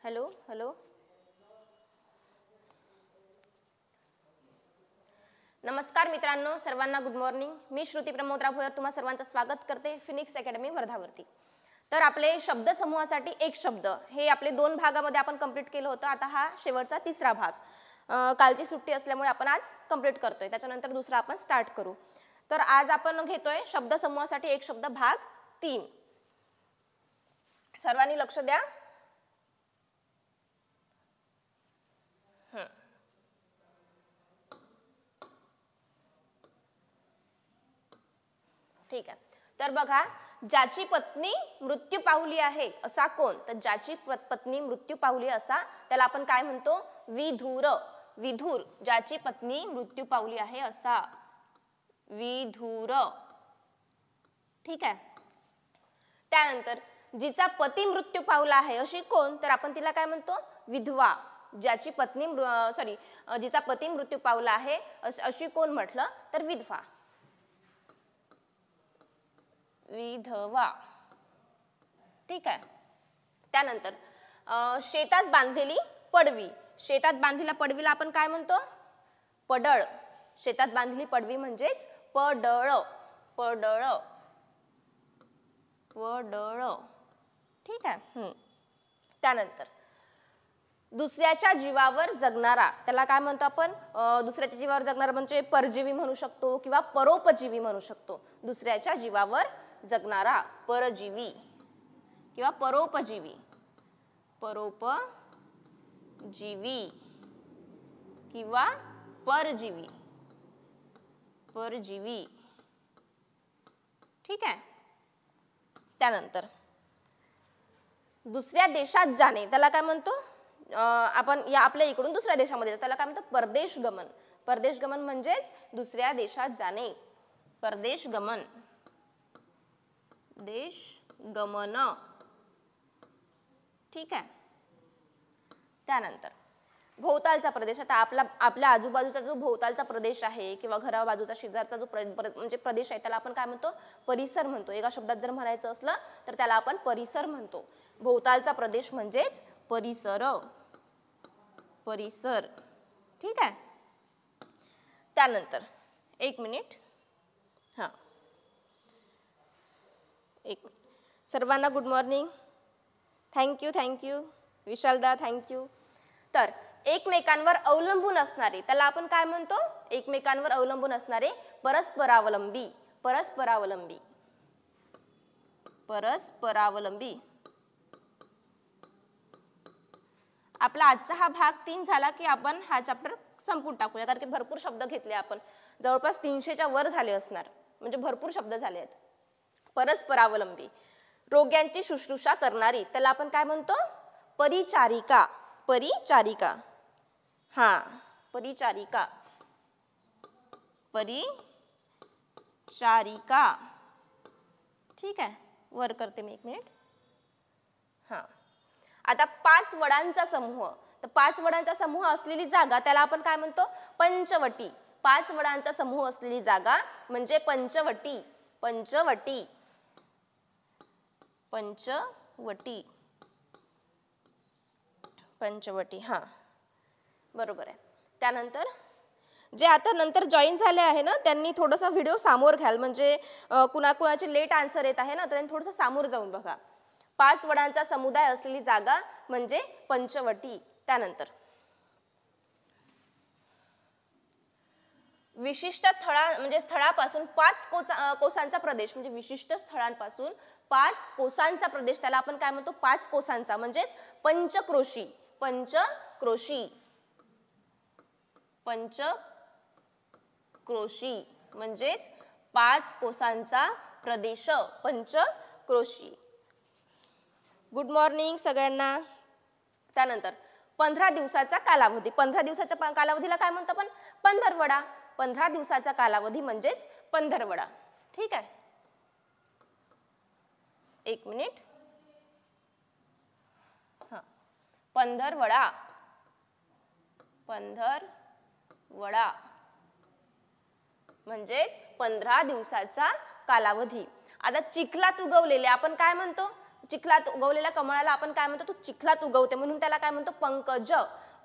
Hello hello नमस्कार मित्रांनो, सर्वांना गुड मॉर्निंग. मी श्रुती प्रमोदराव भोयर तुम्हा सर्वांचं स्वागत करते फिनिक्स अकॅडमी वर्धावरती. तर आपले शब्द समूहासाठी एक शब्द हे आपले 2 भागामध्ये आपण कंप्लीट केलं होतं. आता हा शेवटचा तिसरा भाग. कालची सुट्टी असल्यामुळे आपण आज कंप्लीट करतोय, त्याच्यानंतर दुसरा आपण स्टार्ट करू. तर आज आपण घेतोय शब्द समूहासाठी एक शब्द भाग 3. सर्वांनी लक्ष द्या. ठीक आहे. तर बघा, ज्याची पत्नी मृत्यू पावली आहे असा कोण? तर ज्याची पत्नी मृत्यू पावली असा त्याला आपण काय म्हणतो? विधूर. विधूर, ज्याची पत्नी मृत्यू पावली आहे असा विधूर. ठीक आहे. त्यानंतर जिचा पती मृत्यू पावला आहे अशी कोण? तर आपण तिला काय म्हणतो? विधवा. ज्याची पत्नी जिचा पती मृत्यू पावला आहे अशी कोण म्हटलं? तर विधवा. विधवा. ठीक आहे. त्यानंतर शेतात बांधलेली पडवी. शेतात बांधलेल्या पडवीला आपण काय म्हणतो? पडळ. शेतात बांधलेली पडवी म्हणजेच पडळ. पडळ. पडळ. ठीक आहे. त्यानंतर दुसऱ्याच्या जीवावर जगणारा त्याला काय म्हणतो आपण? दुसऱ्याच्या जीवावर जगणारा म्हणजे परजीवी म्हणू शकतो किंवा परोपजीवी म्हणू शकतो. दुसऱ्याच्या जीवावर जगणारा परजीवी किंवा परोपजीवी. परोपजीवी किंवा परजीवी. परजीवी. ठीक आहे. त्यानंतर दुसऱ्या देशात जाणे त्याला काय म्हणतो? आपण या आपल्या इकडून दुसऱ्या देशामध्ये त्याला काय म्हणतो? परदेशगमन. परदेशगमन म्हणजेच दुसऱ्या देशात जाणे. परदेशगमन. देशगमन. ठीक आहे. त्यानंतर भोवतालचा प्रदेश. आता आपल्या आजूबाजूचा जो भोवतालचा प्रदेश आहे किंवा घराबाजूचा शेजारचा जो म्हणजे प्रदेश आहे त्याला आपण काय म्हणतो? परिसर म्हणतो. एका शब्दात जर म्हणायचं असलं तर त्याला आपण परिसर म्हणतो. भोवतालचा प्रदेश म्हणजेच परिसर. परिसर. ठीक आहे. त्यानंतर एक मिनिट. सर्वांना गुड मॉर्निंग. थँक्यू विशालदा, थँक्यू. तर एकमेकांवर अवलंबून असणारे त्याला आपण काय म्हणतो? एकमेकांवर अवलंबून असणारे परस्परावलंबी. परस्परावलंबी. परस्परावलंबी. आपला आजचा हा भाग 3 झाला की आपण हा चॅप्टर संपून टाकूया, कारण की भरपूर शब्द घेतले आपण. जवळपास 300च्या वर झाले असणार, म्हणजे भरपूर शब्द झाले आहेत. परस्परावलंबी. रोग्यांची शुश्रूषा करणारी त्याला आपण काय म्हणतो? परिचारिका. परिचारिका. परिचारिका. परिचारिका. ठीक आहे. वर करते मी एक मिनिट. आता 5 वडांचा समूह. तर 5 वडांचा समूह असलेली जागा त्याला आपण काय म्हणतो? पंचवटी. 5 वडांचा समूह असलेली जागा म्हणजे पंचवटी. पंचवटी. पंचवटी. पंचवटी. बरोबर आहे. त्यानंतर जे आता नंतर जॉईन झाले आहे ना त्यांनी थोडासा व्हिडिओ सामोर घ्याल, म्हणजे कुणाकुणाचे लेट आन्सर येत आहे ना, तर त्यांनी थोडंसं सामोर जाऊन बघा. 5 वडांचा समुदाय असलेली जागा म्हणजे पंचवटी. त्यानंतर विशिष्ट म्हणजे स्थळापासून 5 कोसांचा प्रदेश, म्हणजे विशिष्ट स्थळांपासून 5 कोसांचा प्रदेश त्याला आपण काय म्हणतो? 5 कोसांचा म्हणजेच पंचक्रोशी. पंचक्रोशी. पंचक्रोशी म्हणजेच 5 कोसांचा प्रदेश. पंचक्रोशी. गुड मॉर्निंग सगळ्यांना. त्यानंतर 15 दिवसाचा कालावधी. 15 दिवसाच्या कालावधीला काय म्हणतो आपण? पंधरवडा. 15 दिवसाचा कालावधी म्हणजेच पंधरवडा. ठीक आहे. एक मिनिट. पंधरवडा. पंधरवडा म्हणजेच 15 दिवसाचा कालावधी. आता चिखलात उगवलेले आपण काय म्हणतो? चिखलात उगवलेल्या कमळाला आपण काय म्हणतो, तो चिखलात उगवते म्हणून त्याला काय म्हणतो, पंकज.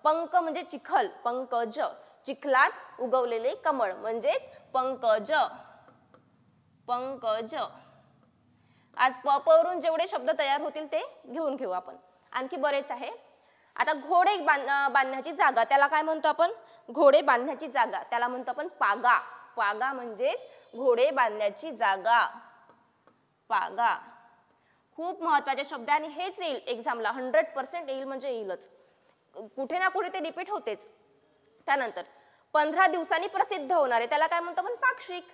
पंक म्हणजे चिखल, पंकज. चिखलात उगवलेले कमळ म्हणजेच पंकज. पंकज. आज प वरून जेवढे शब्द तयार होतील ते घेऊन घेऊ आपण. आणखी बरेच आहे. आता घोडे बांधण्याची जागा त्याला काय म्हणतो आपण, घोडे बांधण्याची जागा त्याला म्हणतो आपण पागा. पागा म्हणजेच घोडे बांधण्याची जागा. पागा. खूप महत्वाचे शब्द आणि हेच येईल एक्झामला, 100% येईल म्हणजे येईलच, कुठे ना कुठे ते रिपीट होतेच. त्यानंतर 15 दिवसांनी प्रसिद्ध होणारे त्याला काय म्हणतो आपण, पाक्षिक.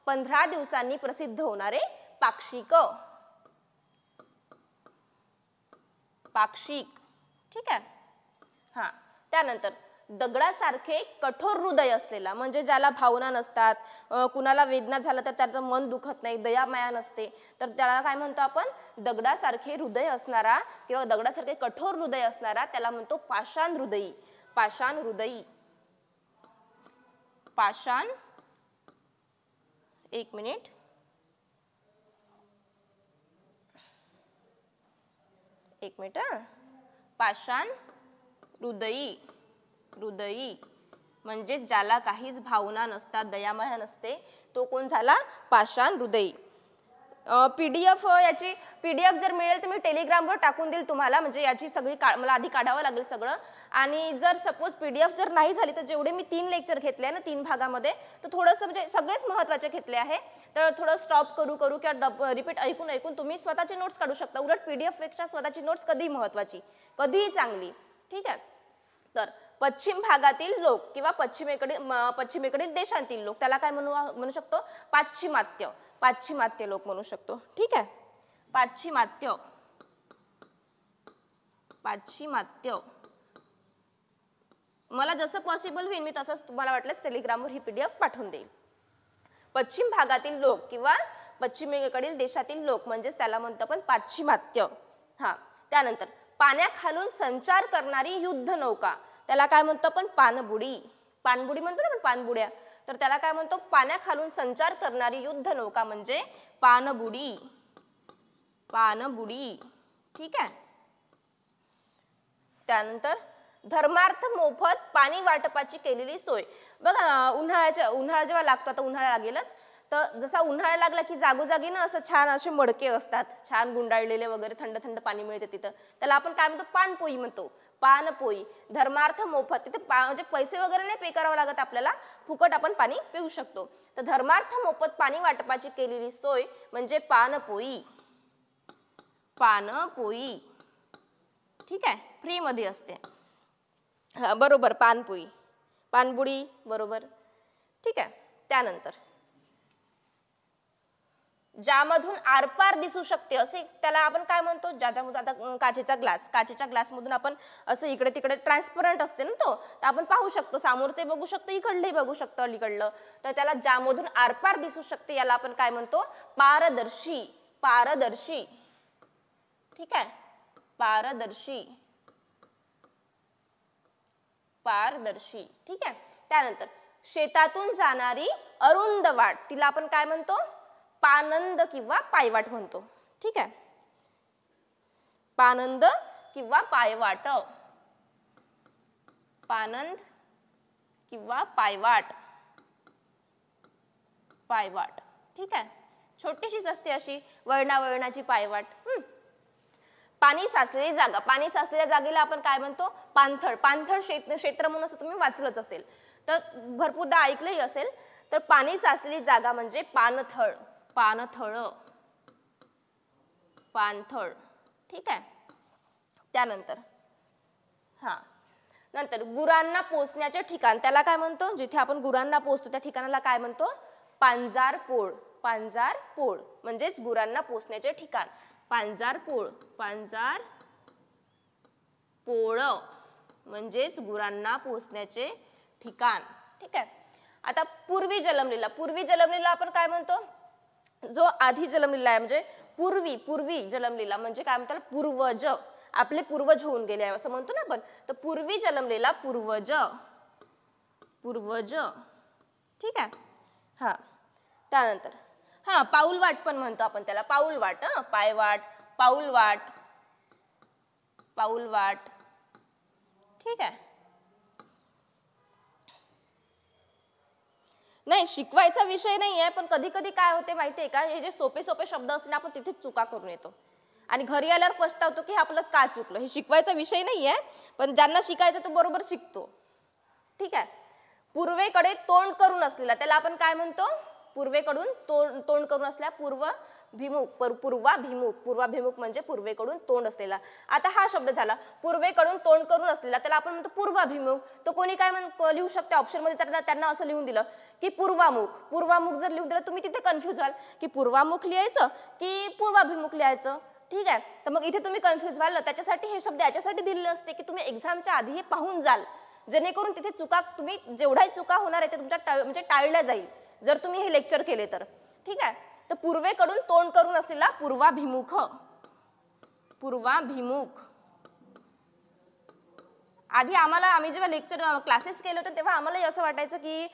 15 दिवसांनी प्रसिद्ध होणारे पाक्षिक. पाक्षिक. ठीक आहे. हा. त्यानंतर दगडासारखे कठोर हृदय असलेला म्हणजे ज्याला भावना नसतात, कुणाला वेदना झालं तर त्याचं मन दुखत नाही, दयामाया नसते, तर त्याला काय म्हणतो आपण, दगडासारखे हृदय असणारा किंवा दगडासारखे कठोर हृदय असणारा त्याला म्हणतो पाषाण हृदयी. पाषाण हृदयी. पाषाण. एक मिनिट. एक मिनिट. पाषाण हृदयी. हृदयी म्हणजे ज्याला काहीच भावना नसतात, दयामाया नसते, तो कोण झाला, पाषाण हृदयी. PDF याची PDF जर मिळेल तर मी टेलिग्रामवर टाकून देईल तुम्हाला, म्हणजे याची सगळी मला आधी काढावं लागेल सगळं. आणि जर सपोज PDF जर नाही झाली तर जेवढे मी 3 लेक्चर घेतले ना 3 भागामध्ये, तर थोडंसं म्हणजे सगळेच महत्त्वाचे घेतले आहे, तर थोडं स्टॉप करू किंवा रिपीट ऐकून तुम्ही स्वतःची नोट्स काढू शकता. उलट PDF पेक्षा स्वतःची नोट्स कधीही महत्त्वाची, कधीही चांगली. ठीक आहे. तर पश्चिम भागातील लोक किंवा पश्चिमेकडील देशांतील लोक त्याला काय म्हणू शकतो, पाश्चिमात्य. पाश्चिमात्य लोक म्हणू शकतो. ठीक आहे. पाश्चिमात्य. पाश्चिमात्य. मला जसं पॉसिबल होईल मी तसंच तुम्हाला वाटल्यास टेलिग्रामवर ही PDF पाठवून देईल. पश्चिम भागातील लोक किंवा पश्चिमेकडील देशातील लोक म्हणजेच त्याला म्हणतो आपण पाश्चिमात्य. हा. त्यानंतर पाण्याखालून संचार करणारी युद्ध नौका त्याला काय म्हणतो आपण, पाणबुडी. पाणबुडी म्हणतो ना आपण, पाणबुड्या, तर त्याला काय म्हणतो, पाण्याखालून संचार करणारी युद्ध नौका म्हणजे पाणबुडी. पाणबुडी. ठीक आहे. त्यानंतर धर्मार्थ मोफत पाणी वाटपाची केलेली सोय. बघा उन्हाळा जेव्हा लागतो, आता उन्हाळा लागेलच, तर जसा उन्हाळा लागला की जागोजागी ना असं छान असे मडके असतात, छान गुंडाळलेले वगैरे, थंड थंड पाणी मिळते तिथं, त्याला आपण काय म्हणतो, पानपोई म्हणतो. पानपोई. धर्मार्थ मोफत, तिथे म्हणजे पैसे वगैरे नाही पे करावं लागत आपल्याला, फुकट आपण पाणी पिऊ शकतो. तर धर्मार्थ मोफत पाणी वाटपाची केलेली सोय म्हणजे पानपोई. पानपोई. ठीक आहे. फ्री मध्ये असते. हा बरोबर, पानपोई. पानबुडी बरोबर. ठीक आहे. त्यानंतर ज्यामधून आरपार दिसू शकते असे त्याला आपण काय म्हणतो, ज्याच्यामधून आता काचेच्या ग्लासमधून आपण असं इकडे तिकडे ट्रान्सपरंट असते ना तो, तर आपण पाहू शकतो, समोरचे बघू शकतो, इकडले बघू शकतो, अलीकडलं, तर त्याला ज्यामधून आरपार दिसू शकते याला आपण काय म्हणतो, पारदर्शी. पारदर्शी. ठीक आहे. पारदर्शी. पारदर्शी. ठीक आहे. त्यानंतर शेतातून जाणारी अरुंद वाट तिला आपण काय म्हणतो, पानंद किंवा पायवाट म्हणतो. ठीक आहे. पानंद किंवा पायवाट. पानंद किंवा पायवाट. पायवाट. ठीक आहे. छोटीशीच असते अशी वळणाची पायवाट. पाणी साचलेली जागा. पाणी साचलेल्या जागेला आपण काय म्हणतो, पाणथळ. पाणथळ क्षेत्र म्हणून असं तुम्ही वाचलंच असेल, तर भरपूरदा ऐकलंही असेल. तर पाणी साचलेली जागा म्हणजे पाणथळ. पाणथळ. पाणथळ. ठीक आहे. त्यानंतर नंतर गुरांना पोचण्याचे ठिकाण त्याला काय म्हणतो, जिथे आपण गुरांना पोचतो त्या ठिकाणाला काय म्हणतो, पांजारपोळ. पांजारपोळ म्हणजेच गुरांना पोचण्याचे ठिकाण. पांजारपोळ. पांजारपोळ म्हणजेच गुरांना पोचण्याचे ठिकाण. ठीक आहे. आता पूर्वी जन्मलेला आपण काय म्हणतो, जो आधी जन्मलेला आहे म्हणजे पूर्वी जन्मलेला म्हणजे काय म्हणतात, पूर्वज. आपले पूर्वज होऊन गेले आहे असं म्हणतो ना आपण, तर पूर्वी जन्मलेला पूर्वज. पूर्वज. ठीक आहे. हा. त्यानंतर पाऊलवाट पण म्हणतो आपण त्याला. पाऊलवाट. पायवाट, पाऊलवाट, पाऊलवाट, ठीक आहे. नाही शिकवायचा विषय नाही आहे, पण कधी कधी काय होते माहितीये का, हे जे सोपे सोपे शब्द असले आपण तिथेच चुका करून येतो आणि घरी आल्यावर पछतावतो की हे आपलं का चुकलं. हे शिकवायचा विषय नाही आहे, पण ज्यांना शिकायचं तो बरोबर शिकतो, ठीक आहे. पूर्वेकडे तोंड करून असलेला त्याला आपण काय म्हणतो, पूर्वेकडून तोंड करून असलेला पूर्वाभिमुख, पूर्वाभिमुख, पूर्वाभिमुख म्हणजे पूर्वेकडून तोंड असलेला. आता हा शब्द झाला पूर्वेकडून तोंड करून असलेला, त्याला आपण म्हणतो पूर्वाभिमुख. तो कोणी काय लिहू शकते ऑप्शन मध्ये, त्यांना असं लिहून दिलं की पूर्वामुख. पूर्वामुख जर लिहून दिलं तुम्ही तिथे कन्फ्युज व्हाल की पूर्वामुख लिहायचं की पूर्वाभिमुख लिहायचं, ठीक आहे. तर मग इथे तुम्ही कन्फ्युज व्हाल. त्याच्यासाठी हे शब्द याच्यासाठी दिलेले असते की तुम्ही एक्झामच्या आधी हे पाहून जाल, जेणेकरून तिथे चुका तुम्ही जेवढाही चुका होणार आहे ते तुमच्या म्हणजे टाळल्या जाईल जर तुम्ही हे लेक्चर केले तर, ठीक आहे. तर पूर्वेकडून तोंड करून असलेला पूर्वाभिमुख, पूर्वाभिमुख. आधी आम्ही जेव्हा लेक्चर क्लासेस केले होते तेव्हा आम्हालाही असं वाटायचं की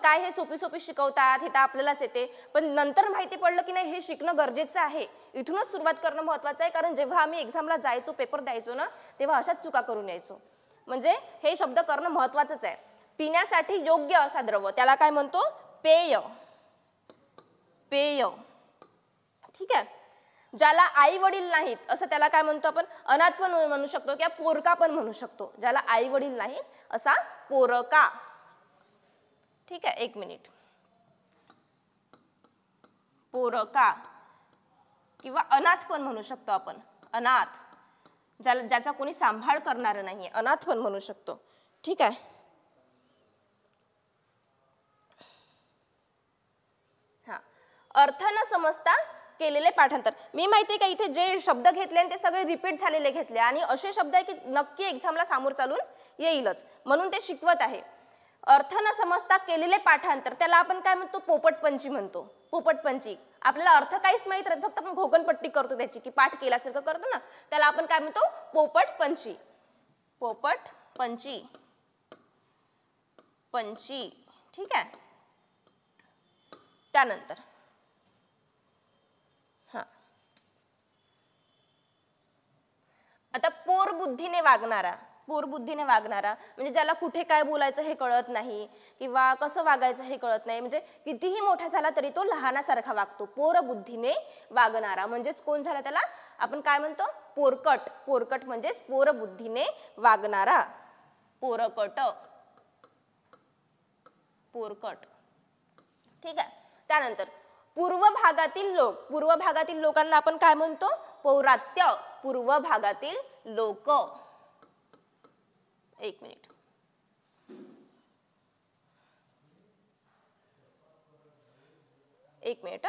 काय हे सोपी सोपी शिकवतात, हे तर आपल्यालाच येते. पण नंतर माहिती पडलं की नाही हे शिकणं गरजेचं आहे, इथूनच सुरुवात करणं महत्त्वाचं आहे. कारण जेव्हा आम्ही एक्झामला जायचो, पेपर द्यायचो ना, तेव्हा अशाच चुका करून यायचो. म्हणजे हे शब्द करणं महत्त्वाचंच आहे. पिण्यासाठी योग्य असा द्रव त्याला काय म्हणतो, पेय, पेय, ठीक आहे. ज्याला आई वडील नाहीत असं त्याला काय म्हणतो आपण, अनाथ पण म्हणू शकतो किंवा पोरका पण म्हणू शकतो. ज्याला आई वडील नाहीत असा पोरका, ठीक आहे. एक मिनिट, पोरका किंवा अनाथ पण म्हणू शकतो आपण, अनाथ, ज्याचा कोणी सांभाळ करणार नाहीये, अनाथ पण म्हणू शकतो, ठीक आहे. हा, अर्थ न समजता केलेले पाठांतर. मी माहितीये का इथे जे शब्द घेतले ते सगळे रिपीट झालेले घेतले आणि असे शब्द आहे की नक्की एक्झामला सामोर चालून येईलच, म्हणून ते शिकवत आहे. अर्थ न समजता केलेले पाठांतर त्याला आपण काय म्हणतो, पोपटपंची म्हणतो. पोपटपंची आपल्याला अर्थ काहीच माहित राहत, फक्त आपण घोकणपट्टी करतो त्याची की पाठ केल्यासारखं करतो ना, त्याला आपण काय म्हणतो, पोपटपंची, पोपटपंची, पंची, ठीक आहे. त्यानंतर आता पोरबुद्धीने वागणारा, पोरबुद्धीने वागणारा म्हणजे ज्याला कुठे काय बोलायचं हे कळत नाही किंवा कसं वागायचं हे कळत नाही, म्हणजे कितीही मोठा झाला तरी तो लहानासारखा वागतो. पोरबुद्धीने वागणारा म्हणजेच कोण झाला, त्याला आपण काय म्हणतो, पोरकट. पोरकट म्हणजेच पोरबुद्धीने वागणारा, पोरकट, पोरकट, ठीक आहे. त्यानंतर पूर्व भागातील लोक, पूर्व भागातील लोकांना आपण काय म्हणतो, पौरात्य. पूर्व भागातील लोक, एक मिनिट, एक मिनिट,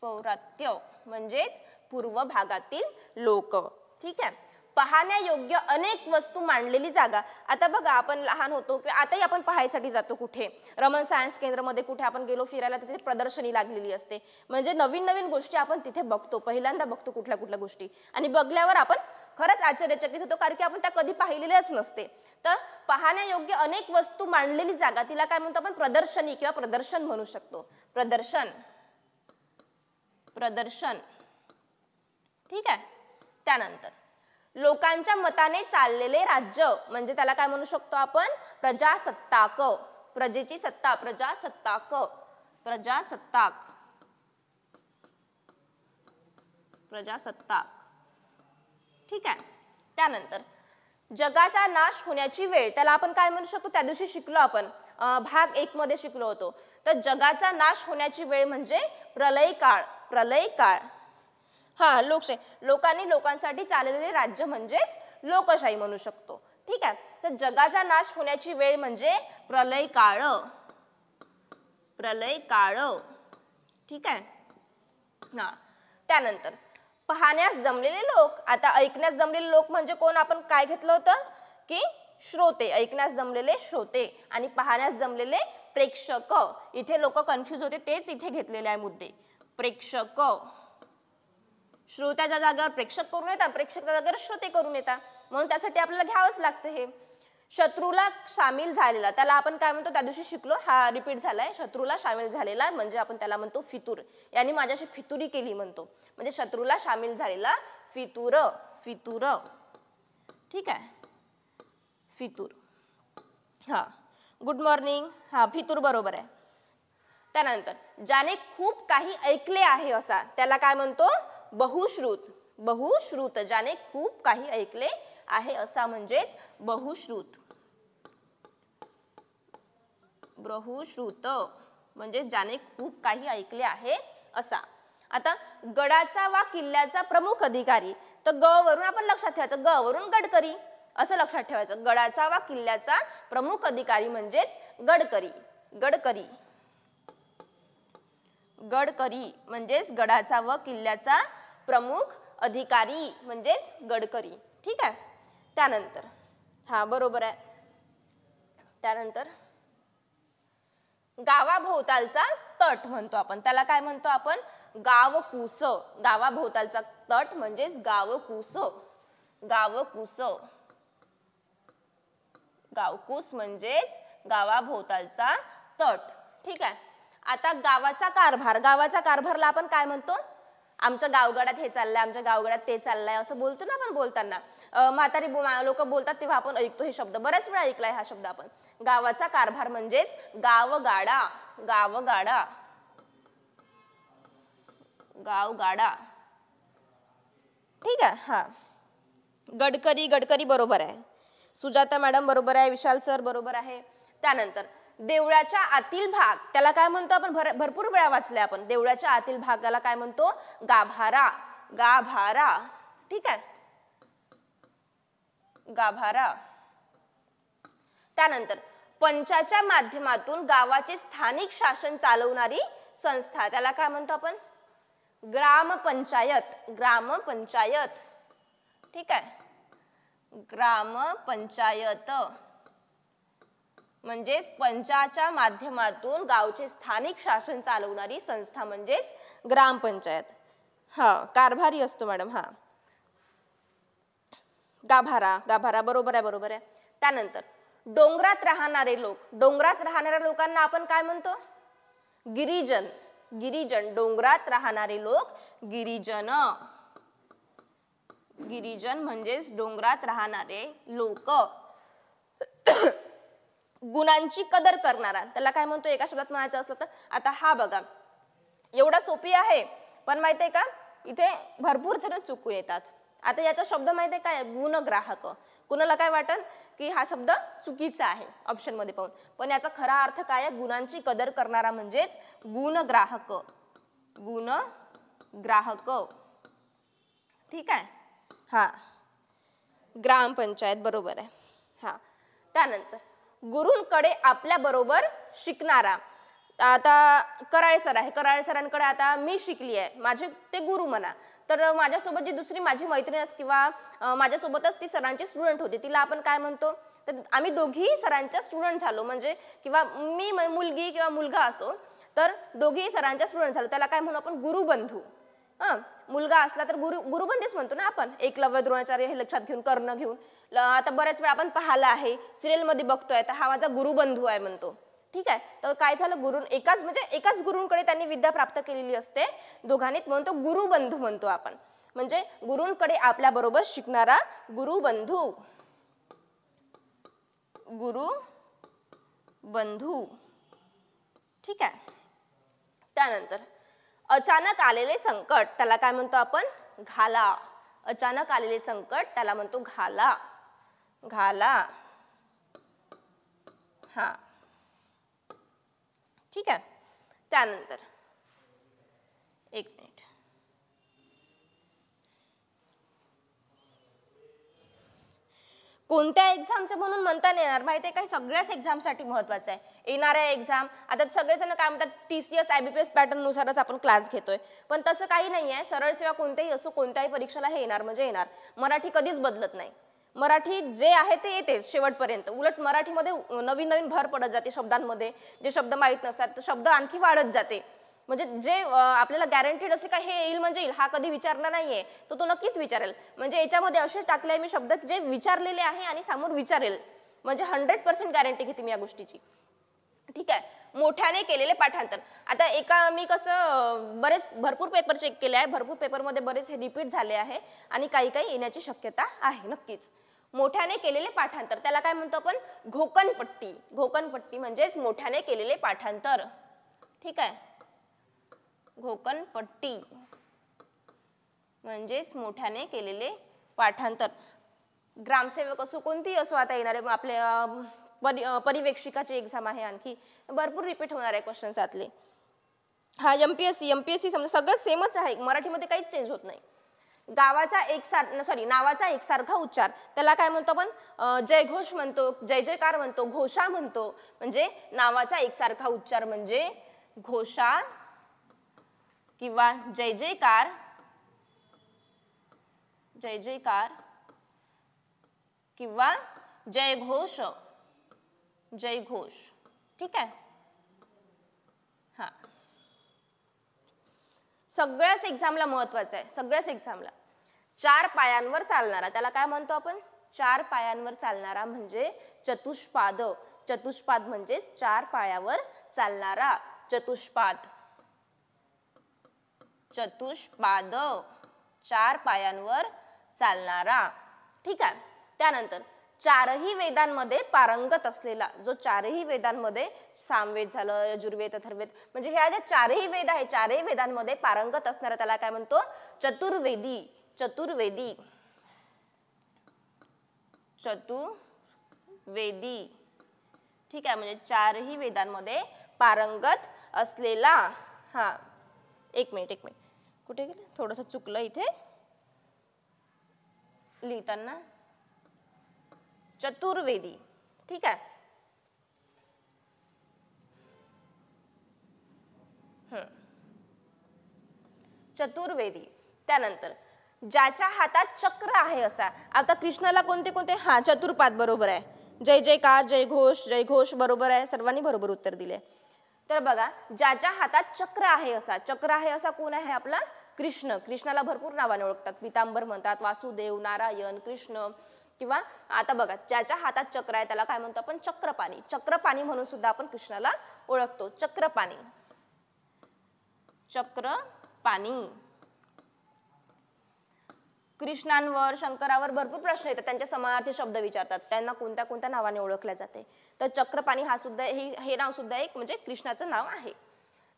पौरात्य म्हणजेच पूर्व भागातील लोक, ठीक आहे. पाहण्यायोग्य अनेक वस्तू मांडलेली जागा. आता बघा आपण लहान होतो किंवा आताही आपण पाहायसाठी जातो कुठे, रमण सायन्स केंद्रामध्ये कुठे आपण गेलो फिरायला, तिथे प्रदर्शनी लागलेली असते. म्हणजे नवीन नवीन गोष्टी आपण तिथे बघतो, पहिल्यांदा बघतो कुठल्या कुठल्या गोष्टी, आणि बघल्यावर आपण खरंच आश्चर्यचकित होतो कारण की आपण त्या कधी पाहिलेल्याच नसते. तर पाहण्यायोग्य अनेक वस्तू मांडलेली जागा तिला काय म्हणतो आपण, प्रदर्शनी किंवा प्रदर्शन म्हणू शकतो. प्रदर्शन, प्रदर्शन, ठीक आहे. त्यानंतर लोकांच्या मताने चाललेले राज्य म्हणजे त्याला काय म्हणू शकतो आपण, प्रजासत्ताक. प्रजेची सत्ता, प्रजासत्ताक, प्रजासत्ताक, प्रजासत्ताक, ठीक आहे. त्यानंतर जगाचा नाश होण्याची वेळ त्याला आपण काय म्हणू शकतो, त्या दिवशी शिकलो आपण, भाग 1 मध्ये शिकलो होतो. तर जगाचा नाश होण्याची वेळ म्हणजे प्रलय काळ, प्रलय काळ. हा, लोकशाही, लोकांनी लोकांसाठी चाललेले राज्य म्हणजेच लोकशाही म्हणू शकतो, ठीक आहे. तर जगाचा नाश होण्याची वेळ म्हणजे प्रलय काळ, प्रलय काळ, ठीक आहे. हा, त्यानंतर पाहण्यास जमलेले लोक. आता ऐकण्यास जमलेले लोक म्हणजे कोण, आपण काय घेतलं होतं की श्रोते. ऐकण्यास जमलेले श्रोते आणि पाहण्यास जमलेले प्रेक्षक. इथे लोक कन्फ्यूज होते, तेच इथे घेतलेले आहे मुद्दे. प्रेक्षक, श्रोत्याच्या जागेवर प्रेक्षक करून येतात, प्रेक्षकाच्या जागेवर श्रोते करून येतात, म्हणून त्यासाठी आपल्याला घ्यावंच लागतं हे. शत्रूला सामील झालेला त्याला आपण काय म्हणतो, त्या दिवशी शिकलो, हा रिपीट झालाय, शत्रूला सामील झालेला म्हणजे आपण त्याला म्हणतो फितूर. यांनी माझ्याशी फितुरी केली म्हणतो, म्हणजे शत्रूला सामील झालेला फितूर. फितूर ठीक आहे, फितूर. हा गुड मॉर्निंग. हा फितूर बरोबर आहे. त्यानंतर ज्याने खूप काही ऐकले आहे असा त्याला काय म्हणतो, बहुश्रुत. बहुश्रुत ज्याने खूप काही ऐकले आहे असा म्हणजेच बहुश्रुत. बहुश्रुत म्हणजे ज्याने खूप काही ऐकले आहे असा. आता गडाचा वा किल्ल्याचा प्रमुख अधिकारी, तर ग वरून आपण लक्षात ठेवायचं, ग वरून गडकरी असं लक्षात ठेवायचं. गडाचा वा किल्ल्याचा प्रमुख अधिकारी म्हणजेच गडकरी. गडकरी. गडकरी म्हणजेच गडाचा व किल्ल्याचा प्रमुख अधिकारी म्हणजेच गडकरी. ठीक आहे. त्यानंतर हा बरोबर आहे. त्यानंतर गावाभोवतालचा तट म्हणतो आपण, त्याला काय म्हणतो आपण, गावकूस. गावाभोवतालचा तट म्हणजेच गावकूस. गावकूस. गावकूस म्हणजेच गावाभोवतालचा तट. ठीक आहे. आता गावाचा कारभार. गावाचा कारभारला आपण काय म्हणतो, आमच्या गावगडात हे चाललंय, आमच्या गावगडात ते चाललंय असं बोलतो ना आपण बोलताना. म्हातारी लोक बोलतात तेव्हा आपण ऐकतो हे शब्द, बऱ्याच वेळा ऐकलाय हा शब्द आपण. गावाचा कारभार म्हणजेच गावगाडा. गावगाडा. गावगाडा. ठीक आहे. हा गडकरी. गडकरी बरोबर आहे. सुजाता मॅडम बरोबर आहे. विशाल सर बरोबर आहे. त्यानंतर देवळाच्या आतील भाग त्याला काय म्हणतो आपण, भरपूर वेळा वाचले आपण. देवळाच्या आतील भागाला काय म्हणतो, गाभारा. गाभारा. ठीक आहे. गाभारा. त्यानंतर पंचाच्या माध्यमातून गावाचे स्थानिक शासन चालवणारी संस्था त्याला काय म्हणतो आपण, ग्रामपंचायत. ग्रामपंचायत. ठीक आहे. ग्रामपंचायत म्हणजेच पंचाच्या माध्यमातून गावचे स्थानिक शासन चालवणारी संस्था म्हणजेच ग्रामपंचायत. हा कारभारी असतो मॅडम. हा गाभारा. गाभारा बरोबर आहे. बरोबर आहे. त्यानंतर डोंगरात राहणारे लोक. डोंगरात राहणाऱ्या लोकांना आपण काय म्हणतो, गिरिजन. गिरिजन. डोंगरात राहणारे लोक गिरिजन. गिरिजन म्हणजेच डोंगरात राहणारे लोक. गुणांची कदर करणारा त्याला काय म्हणतो, एका शब्दात म्हणायचं असलं तर. आता हा बघा एवढा सोपी आहे, पण माहितीये का इथे भरपूर जण चुकून येतात. आता याचा शब्द माहितीये काय, गुणग्राहक. कुणाला काय वाटन की हा शब्द चुकीचा आहे ऑप्शन मध्ये पाहून, पण याचा खरा अर्थ काय आहे, गुणांची कदर करणारा म्हणजेच गुणग्राहक. गुणग्राहक. ठीक आहे. हा ग्रामपंचायत बरोबर आहे. हा त्यानंतर गुरूंकडे आपल्या बरोबर शिकणारा. आता कराळे सर आहे, कराळे सरांकडे आता मी शिकली आहे, माझे ते गुरु म्हणा. तर माझ्यासोबत जी दुसरी माझी मैत्रीण किंवा माझ्यासोबतच ती सरांची स्टुडंट होती, तिला आपण काय म्हणतो, तर आम्ही दोघीही सरांच्या स्टुडंट झालो, म्हणजे किंवा मी मुलगी किंवा मुलगा असो तर दोघीही सरांच्या स्टुडंट झालो, त्याला काय म्हणू आपण, गुरुबंधू. मुलगा असला तर गुरुबंधूच म्हणतो ना आपण. एकलव्य, द्रोणाचार्य हे लक्षात घेऊन, कर्ण घेऊन. आता बऱ्याच वेळा आपण पाहिलं आहे, सिरियल मध्ये बघतोय, तर हा माझा गुरुबंधू आहे म्हणतो. ठीक आहे. तर काय झालं, एकाच गुरूंकडे त्यांनी विद्या प्राप्त केलेली असते दोघांनी, म्हणतो गुरुबंधू म्हणतो आपण. म्हणजे गुरूंकडे आपल्या बरोबर शिकणारा गुरुबंधू. गुरुबंधू. ठीक आहे. त्यानंतर अचानक आलेले संकट त्याला काय म्हणतो आपण, घाला. अचानक आलेले संकट त्याला म्हणतो घाला. घाला. हा ठीक आहे. त्यानंतर एक मिनिट, कोणत्या एक्झामचं म्हणून म्हणता नाही येणार, माहिती आहे काय, सगळ्याच एक्झामसाठी महत्वाचं आहे. येणाऱ्या एक्झाम, आता सगळेजण काय म्हणतात TCS IBPS पॅटर्न नुसारच आपण क्लास घेतोय, पण तसं काही नाही आहे. सरळ सेवा कोणत्याही असो, कोणत्याही परीक्षेला हे येणार म्हणजे येणार. मराठी कधीच बदलत नाही. मराठी जे आहे ते येतेच शेवटपर्यंत. उलट मराठीमध्ये नवीन नवीन भर पडत जाते शब्दांमध्ये. जे शब्द माहीत नसतात तर शब्द आणखी वाढत जाते. म्हणजे जे आपल्याला गॅरंटीड असले का हे येईल म्हणजे येईल, हा कधी विचारणार नाहीये, तो नक्कीच विचारेल. म्हणजे याच्यामध्ये असेच टाकले मी शब्द जे विचारलेले आहे आणि समोर विचारेल, म्हणजे 100% गॅरंटी घेते मी या गोष्टीची. ठीक आहे. मोठ्याने केलेले पाठांतर. आता मी कसं भरपूर पेपर चेक केले आहे, भरपूर पेपरमध्ये बरेच हे रिपीट झाले आहे आणि काही येण्याची शक्यता आहे नक्कीच. मोठ्याने केलेले पाठांतर त्याला काय म्हणतो आपण? घोकणपट्टी. घोकणपट्टी म्हणजेच मोठ्याने केलेले पाठांतर. ठीक आहे. घोकणपट्टी म्हणजेच मोठ्याने केलेले पाठांतर. ग्रामसेवक असो कोणतीही असो, आता येणारे आपल्या परिवेक्षिकाची एक्झाम आहे, आणखी भरपूर रिपीट होणार आहे क्वेश्चन्स यातले. हा एमपीएससी समजा सगळं सेमच आहे, मराठीमध्ये काहीच चेंज होत नाही. नावाचा एकसारखा उच्चार त्याला काय म्हणतो आपण? जयघोष म्हणतो, जय जयकार म्हणतो, घोषा म्हणतो. म्हणजे नावाचा एकसारखा उच्चार म्हणजे घोषा किंवा जय जयकार, जय जयकार किंवा जयघोष, जयघोष. ठीक आहे. हा सगळ्याच एक्झामला महत्वाचं आहे, सगळ्याच एक्झामला. 4 पायांवर चालणारा त्याला काय म्हणतो आपण? 4 पायांवर चालणारा म्हणजे चतुष्पाद. चतुष्पाद म्हणजे 4 पायावर चालणारा. चतुष्पाद. चतुष्पाद 4 पायांवर चालणारा. ठीक आहे. त्यानंतर 4ही वेदांमध्ये पारंगत असलेला, जो 4ही वेदांमध्ये सामवेद झालं, यजुर्वेद, अथर्ववेद, म्हणजे ह्या ज्या 4ही वेद आहे, 4ही वेदांमध्ये पारंगत असणारा त्याला काय म्हणतो? चतुर्वेदी. चतुर्वेदी. चतुर्वेदी. ठीक आहे. म्हणजे 4ही वेदांमध्ये पारंगत असलेला. हा एक मिनिट कुठे गेले? थोडंसं चुकलं इथे लिहिताना. चतुर्वेदी. ठीक आहे. चतुर्वेदी. त्यानंतर ज्याच्या हातात चक्र आहे असा. आता कृष्णाला कोणते कोणते? हा चतुर्पाद बरोबर आहे. जय जयकार, जयघोष, जयघोष बरोबर आहे. सर्वांनी बरोबर उत्तर दिले. तर बघा, ज्याच्या हातात चक्र आहे असा. चक्र आहे असा कोण आहे? आपला कृष्ण. कृष्णाला भरपूर नावाने ओळखतात. पितांबर म्हणतात, वासुदेव, नारायण, कृष्ण. किंवा आता बघा, ज्याच्या हातात चक्र आहे त्याला काय म्हणतो आपण? चक्रपाणी. चक्रपाणी म्हणून सुद्धा आपण कृष्णाला ओळखतो. चक्रपाणी. चक्रपाणी. कृष्णांवर, शंकरावर भरपूर प्रश्न येतात, त्यांच्या समानार्थी शब्द विचारतात, त्यांना कोणत्या कोणत्या नावाने ओळखले जाते. तर चक्रपाणी हा सुद्धा हे नाव सुद्धा एक म्हणजे कृष्णाचं नाव आहे.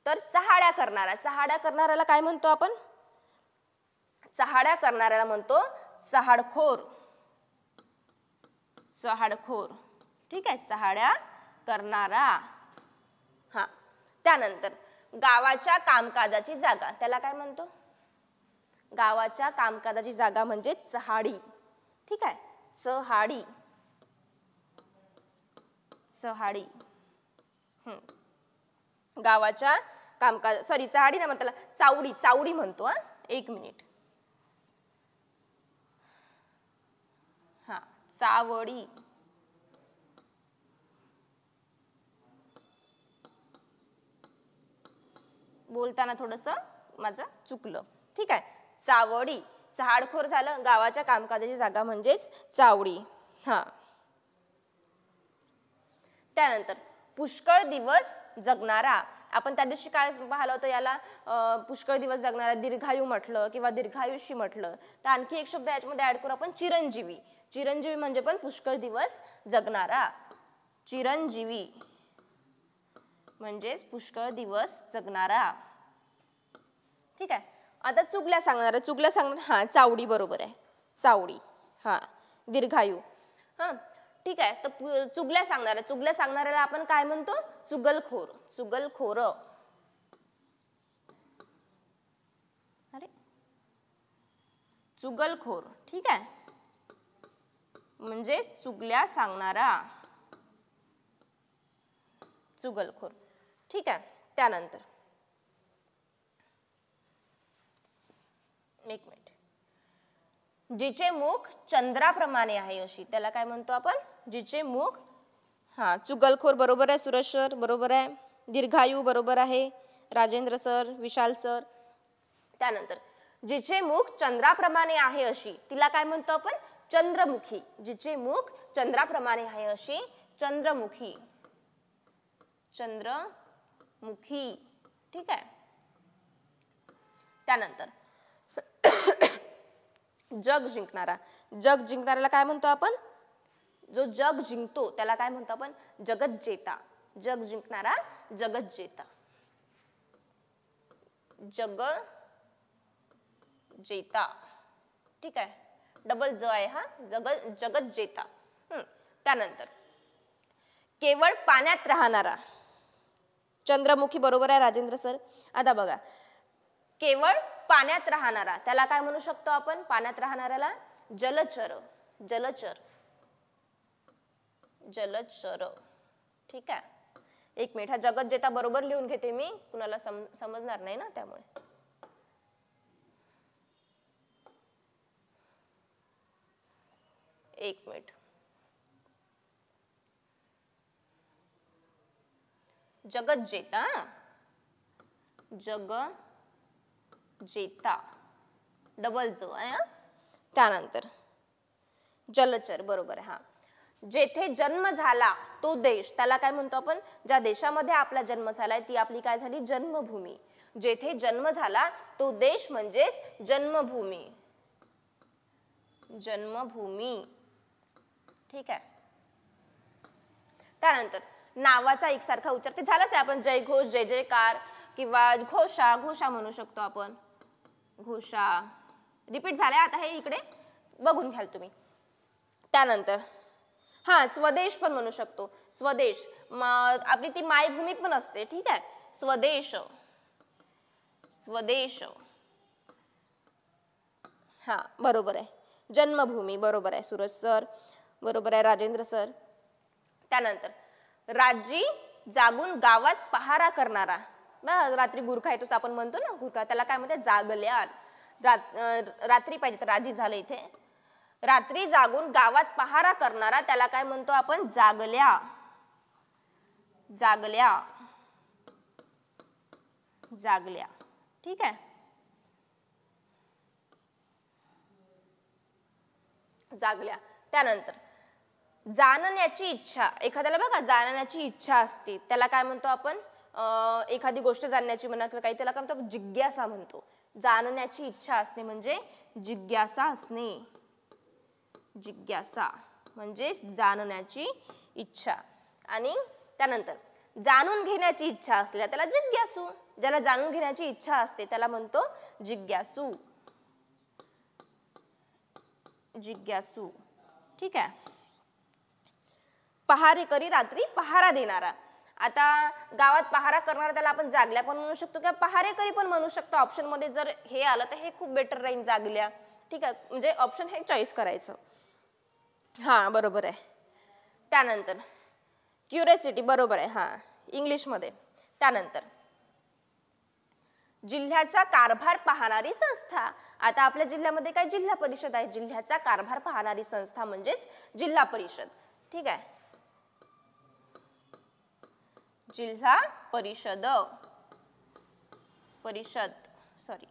तर चहाड्या करणारा. चहाड्या करणाऱ्याला काय म्हणतो आपण? चहाड्या करणाऱ्याला म्हणतो चहाडखोर. चहाडखोर. ठीक आहे. चहाड्या करणारा. हा. त्यानंतर गावाच्या कामकाजाची जागा त्याला काय म्हणतो? गावाच्या कामकाजाची जागा म्हणजे चहाडी. ठीक आहे. चहाडी. चहाडी. गावाच्या कामकाज चहाडी नाही म्हणतात, चावडी. चावडी म्हणतो. हा एक मिनिट. हा चावडी. बोलताना थोडस माझं चुकलं. ठीक आहे. चावडी. चहाडखोर झालं. गावाच्या कामकाजाची जागा म्हणजेच चावडी. हा. त्यानंतर पुष्कळ दिवस जगणारा. आपण त्या दिवशी काय पाहिलं होतं? याला पुष्कळ दिवस जगणारा दीर्घायू म्हटलं किंवा दीर्घायुष्य म्हटलं. तर आणखी एक शब्द याच्यामध्ये ऍड करू आपण, चिरंजीवी. चिरंजीवी म्हणजे पण पुष्कळ दिवस जगणारा. चिरंजीवी म्हणजेच पुष्कळ दिवस जगणारा. ठीक आहे. आता चुगल्या सांगणार. चुगल्या सांगणार. हा चावडी बरोबर आहे. चावडी. हा दीर्घायू. हा ठीक आहे. तर चुगल्या सांगणार. चुगल्या सांगणाऱ्याला आपण काय म्हणतो? चुगलखोर. चुगलखोर. अरे चुगलखोर. ठीक आहे. म्हणजे चुगल्या सांगणारा. चुगलखोर. ठीक आहे. त्यानंतर एक मिनिट. जिचे मुख चंद्राप्रमाणे आहे अशी त्याला काय म्हणतो आपण? जिचे मुख. हा चुगलखोर बरोबर आहे. सुरेश सर बरोबर आहे. दीर्घायू बरोबर आहे. राजेंद्र सर, विशाल सर. त्यानंतर जिचे मुख चंद्राप्रमाणे आहे अशी तिला काय म्हणतो आपण? चंद्रमुखी, जिचे मुख चंद्राप्रमाणे आहे अशी चंद्रमुखी, चंद्रमुखी, ठीक आहे. त्यानंतर जग जिंकणारा, जग जिंकणाऱ्याला काय म्हणतो आपण? जो जग जिंकतो त्याला काय म्हणतो आपण? जगज्जेता. जग जिंकणारा जगज्जेता, जगज्जेता, ठीक आहे. डबल ज आहे हा, जगज्जेता. त्यानंतर केवळ पाण्यात राहणारा, चंद्रमुखी बरोबर आहे राजेंद्र सर. आता बघा, केवळ पाण्यात राहणारा त्याला काय म्हणू शकतो आपण? पाण्यात राहणाऱ्याला जलचर, जलचर, जलचर, ठीक आहे. एक मिनिट, हा जगज्जेता बरोबर लिहून घेते मी, कुणाला समजणार नाही ना त्यामुळे. एक मिनिट. जगज्जेता, जगज्जेता, डबल जो आहे. त्यानंतर जलचर बरोबर आहे. हा, जेथे जन्म झाला तो देश त्याला काय म्हणतो आपण? ज्या देशामध्ये आपला जन्म झालाय ती आपली काय झाली? जन्मभूमी. जेथे जन्म झाला तो देश म्हणजेच जन्मभूमी, जन्मभूमी, ठीक आहे. त्यानंतर नावाचा एकसारखा उच्चार, ते झालंच आहे. आपण जयघोष, जय जयकार किंवा घोषा, घोषा म्हणू शकतो आपण, घोषा. रिपीट झालंय आता, हे इकडे बघून घ्याल तुम्ही. त्यानंतर हा, स्वदेश पण म्हणू शकतो. स्वदेश आपली ती मायभूमी पण असते, ठीक आहे. स्वदेश, स्वदेश, हा बरोबर आहे. जन्मभूमी बरोबर आहे सूरज सर, बरोबर आहे राजेंद्र सर. त्यानंतर रात्री जागून गावात पहारा करणारा, रात्री गुरखा येतो आपण म्हणतो ना गुरखा, त्याला काय म्हणते? जागल्या. रात्री पाहिजे तर राजी झालं इथे. रात्री जागून गावात पहारा करणारा त्याला काय म्हणतो आपण? जागल्या, जागल्या, जागल्या, ठीक आहे. जागल्या. त्यानंतर जाणण्याची इच्छा, एखाद्याला बघा जाणण्याची इच्छा असते त्याला काय म्हणतो आपण? एखादी गोष्ट जाणण्याची म्हणा किंवा काही, त्याला काय म्हणतो? जिज्ञासा म्हणतो. जाणण्याची इच्छा असणे म्हणजे जिज्ञासा असणे, जिज्ञासा म्हणजे जाणण्याची इच्छा. आणि त्यानंतर जाणून घेण्याची इच्छा असल्या त्याला जिज्ञासू. ज्याला जाणून घेण्याची इच्छा असते त्याला म्हणतो जिज्ञासू, जिज्ञासू, ठीक आहे. पहारेकरी, रात्री पहारा देणारा. आता गावात पहारा करणारा त्याला आपण जागल्या पण म्हणू शकतो किंवा पहारेकरी पण म्हणू शकतो. ऑप्शन मध्ये जर हे आलं तर हे खूप बेटर राहील, जागल्या, ठीक आहे. म्हणजे ऑप्शन हे चॉईस करायचं. हा बरोबर आहे. त्यानंतर क्युरियोसिटी बरोबर आहे, हा इंग्लिशमध्ये. त्यानंतर जिल्ह्याचा कारभार पाहणारी संस्था. आता आपल्या जिल्ह्यामध्ये काय? जिल्हा परिषद आहे. जिल्ह्याचा कारभार पाहणारी संस्था म्हणजेच जिल्हा परिषद, ठीक आहे. जिल्हा परिषद, परिषद, सॉरी,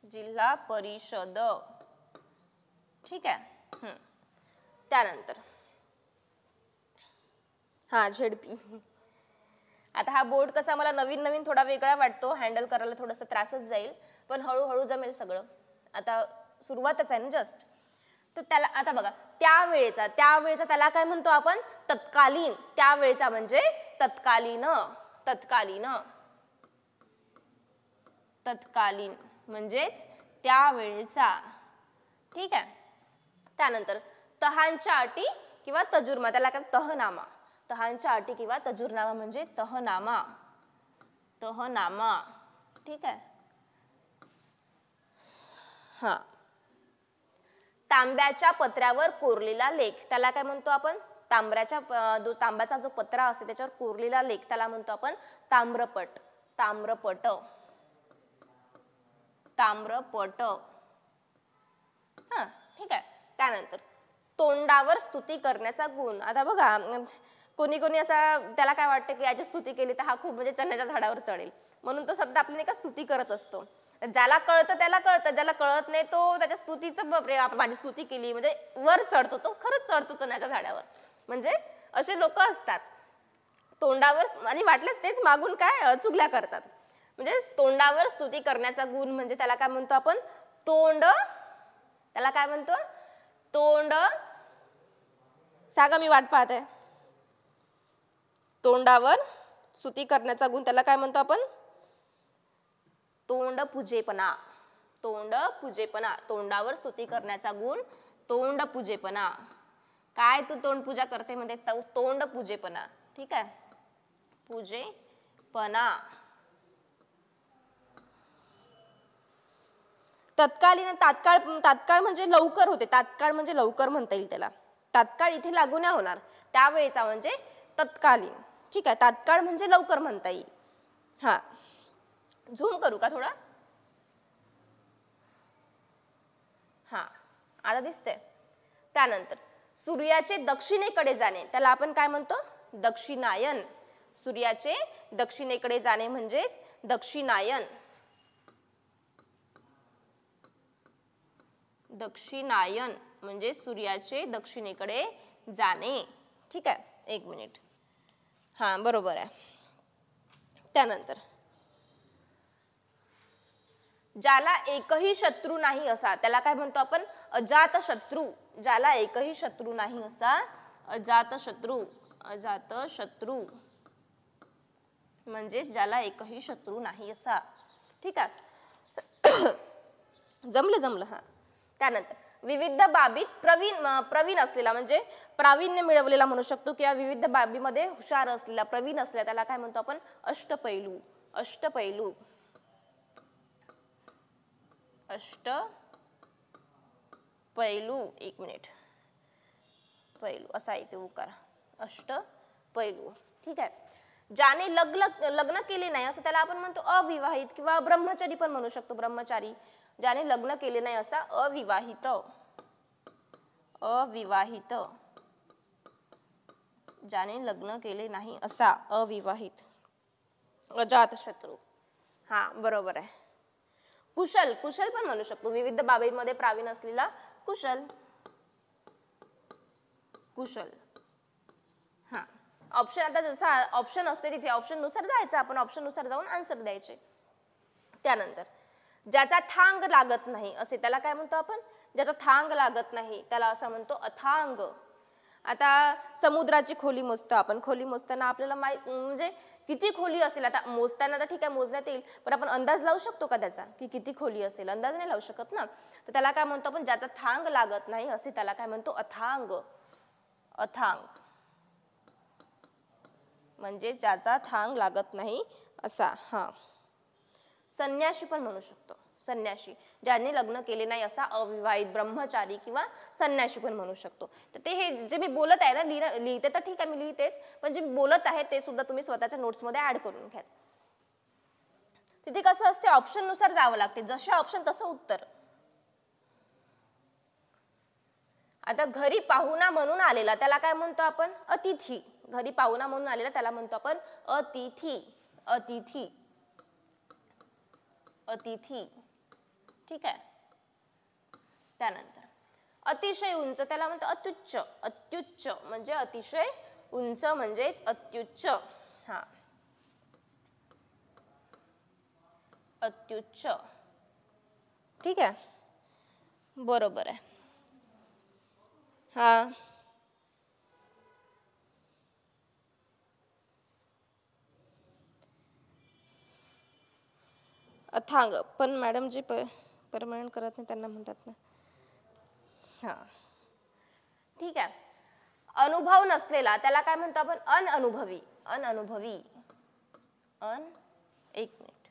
जिल्हा परिषद, ठीक आहे. त्यानंतर हा झेडपी. आता हा बोर्ड कसा मला नवीन नवीन थोडा वेगळा वाटतो, हँडल करायला थोडंसं त्रासच जाईल, पण हळूहळू जमेल सगळं. आता सुरुवातच आहे ना जस्ट. तर त्याला आता बघा, त्यावेळेचा त्याला काय म्हणतो आपण? तत्कालीन. त्यावेळेचा म्हणजे तत्कालीन, तत्कालीन, तत्कालीन म्हणजेच त्यावेळेचा, ठीक आहे. त्यानंतर तहांच्या अटी किंवा तजुर्मा, त्याला काय? तहनामा. तहांच्या अटी किंवा तजुरनामा म्हणजे तहनामा, तहनामा, ठीक आहे. हा, तांब्याच्या पत्र्यावर कोरलेला लेख त्याला काय म्हणतो आपण? तांब्याचा जो पत्रा असते त्याच्यावर कोरलेला लेख त्याला म्हणतो आपण ताम्रपट, ताम्रपट, ताम्रपट, हा ठीक आहे. त्यानंतर तोंडावर स्तुती करण्याचा गुण. आता बघा कोणी कोणी असा त्याला काय वाटतं की याची स्तुती केली तर हा खूप म्हणजे चण्याच्या झाडावर चढेल, म्हणून तो सध्या आपली नाही का स्तुती करत असतो. ज्याला कळतं त्याला कळतं, ज्याला कळत नाही तो त्याच्या स्तुतीचं बापरे आपण माझी स्तुती केली म्हणजे वर चढतो, तो खरंच चढतो चण्याच्या झाडावर. म्हणजे असे लोक असतात तोंडावर आणि वाटलंच तेच मागून काय चुगल्या करतात. म्हणजे तोंडावर स्तुती करण्याचा गुण म्हणजे त्याला काय म्हणतो आपण, तोंड. त्याला काय म्हणतो, तोंड. सांगा, मी वाट पाहते. तोंडावर स्तुती करण्याचा गुण त्याला काय म्हणतो आपण, तोंड पूजेपणा. तोंड पूजेपणा, तोंडावर स्तुती करण्याचा गुण तोंड पूजेपणा. काय तू तोंड पूजा करते म्हणजे तोंड पूजेपणा. ठीक आहे, पूजेपणा. तत्कालीन, तात्काळ. तात्काळ म्हणजे लवकर होते, तात्काळ म्हणजे लवकर म्हणता येईल त्याला. तात्काळ इथे लागू नाही होणार, त्यावेळेचा म्हणजे तत्कालीन. ठीक आहे, तात्काळ म्हणजे लवकर म्हणता येईल. हा, झूम करू का थोडा? हा, आता दिसतंय. त्यानंतर सूर्याचे दक्षिणेकडे जाणे त्याला आपण काय म्हणतो, दक्षिणायन. सूर्याचे दक्षिणेकडे जाणे म्हणजेच दक्षिणायन. दक्षिणायन म्हणजे सूर्याचे दक्षिणेकडे जाणे. ठीक आहे, एक मिनिट. हा, बरोबर आहे. त्यानंतर ज्याला एकही शत्रू नाही असा त्याला काय म्हणतो आपण, अजात शत्रू. ज्याला एकही शत्रू नाही असा अजात शत्रू. अजात शत्रू म्हणजे ज्याला एकही शत्रू नाही असा. ठीक आहे, जमलं. हा, त्यानंतर विविध बाबीत प्रवीण असलेला म्हणजे प्रावीण्य मिळवलेला म्हणू शकतो, किंवा विविध बाबीमध्ये हुशार असलेला, प्रवीण असलेला त्याला काय म्हणतो आपण, अष्टपैलू. अष्टपैलू. अष्टपैलू. एक मिनिट, पैलू असा येते उकार, अष्टपैलू. ठीक आहे, ज्याने लग्न केले नाही असं त्याला आपण म्हणतो अविवाहित, किंवा ब्रह्मचारी पण म्हणू शकतो, ब्रह्मचारी. ज्याने लग्न केले नाही असा अविवाहित. अविवाहित. ज्याने लग्न केले नाही असा अविवाहित. अजातशत्रू. हा, बरोबर आहे. कुशल. कुशल पण म्हणू शकतो, विविध बाबीमध्ये प्रावीण्य असलेला कुशल. कुशल. हा, ऑप्शन आता जसा ऑप्शन असते तिथे ऑप्शन नुसार जायचं, आपण ऑप्शन नुसार जाऊन आन्सर द्यायचे. त्यानंतर ज्याचा थांग लागत नाही असे त्याला काय म्हणतो आपण, ज्याचा थांग लागत नाही त्याला असं म्हणतो अथांग. आता समुद्राची खोली मोजतो आपण, खोली मोजताना आपल्याला म्हणजे किती खोली असेल, आता मोजताना तर ठीक आहे मोजण्यात येईल, पण आपण अंदाज लावू शकतो का त्याचा की किती खोली असेल, अंदाज नाही लावू शकत ना. तर त्याला काय म्हणतो आपण, ज्याचा थांग लागत नाही असे त्याला काय म्हणतो, अथांग. अथांग म्हणजे ज्याचा थांग लागत नाही असा. हा, संन्याशी पण म्हणू शकतो, संन्याशी. ज्याने लग्न केले नाही असा अविवाहित, ब्रह्मचारी किंवा संन्याशी पण म्हणू शकतो. तर ते हे जे मी बोलत आहे ना, लिहिते तर ठीक आहे मी लिहितेच, पण जे मी बोलत आहे ते सुद्धा तुम्ही स्वतःच्या नोट्समध्ये ऍड करून घ्या. तिथे कसं असते, ऑप्शन नुसार जावं लागते, जसे ऑप्शन तसं उत्तर. आता घरी पाहुणा म्हणून आलेला त्याला काय म्हणतो आपण, अतिथी. घरी पाहुणा म्हणून आलेला त्याला म्हणतो आपण अतिथी. अतिथी. अतिथी. ठीक आहे, त्यानंतर अतिशय उंच त्याला म्हणतो अत्युच्च. अत्युच्च म्हणजे अतिशय उंच म्हणजेच अत्युच्च. हा, अत्युच्च. ठीक आहे, बरोबर आहे. हा, अथांग पण मॅडम जे परमनंट करत नाही त्यांना म्हणतात ना. हा, ठीक आहे. अनुभव नसलेला त्याला काय म्हणतो आपण, अनअनुभवी. अनअनुभवी. एक मिनिट,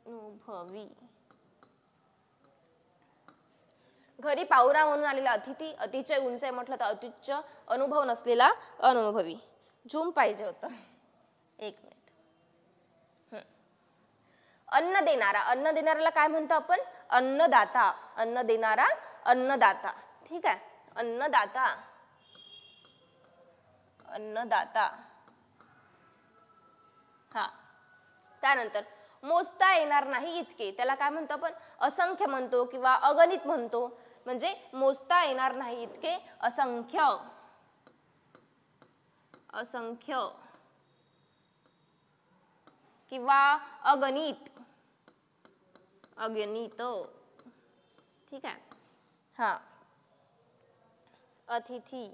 अनुभवी. घरी पाहुणा म्हणून आलेला अतिथी, अतिशय उंच आहे म्हटलं तर अत्युच्च, अनुभव नसलेला अनअनुभवी. झूम पाहिजे होतं. एक मिनिट. अन्न देणारा. अन्न देणाऱ्याला काय म्हणतो आपण, अन्नदाता. अन्न देणारा अन्नदाता. ठीक आहे, अन्नदाता, अन्नदाता. हा, त्यानंतर मोजता येणार नाही इतके, त्याला काय म्हणतो आपण? असंख्य म्हणतो किंवा अगणित म्हणतो. म्हणजे मोजता येणार नाही इतके असंख्य, असंख्य किंवा अगणित, अगणित. ठीक आहे. हा, अतिथी.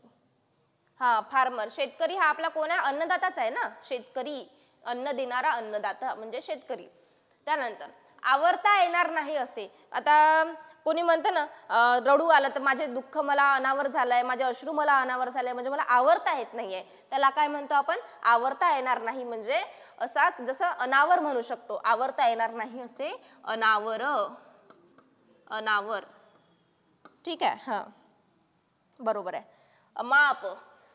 हा, फार्मर, शेतकरी हा आपला कोण आहे? अन्नदाताच आहे ना, शेतकरी, अन्न देणारा अन्नदाता म्हणजे शेतकरी. त्यानंतर आवरता येणार नाही असे, आता कोणी म्हणतं ना रडू आलं तर माझे दुःख मला अनावर झालंय, माझे अश्रू मला अनावर झालंय, म्हणजे मला आवरता येत नाहीये, त्याला काय म्हणतो आपण? आवरता येणार नाही. म्हणजे असा जसं अनावर म्हणू शकतो, आवरता येणार नाही असे अनावर, अनावर. ठीक आहे. हा, बरोबर आहे. अमाप,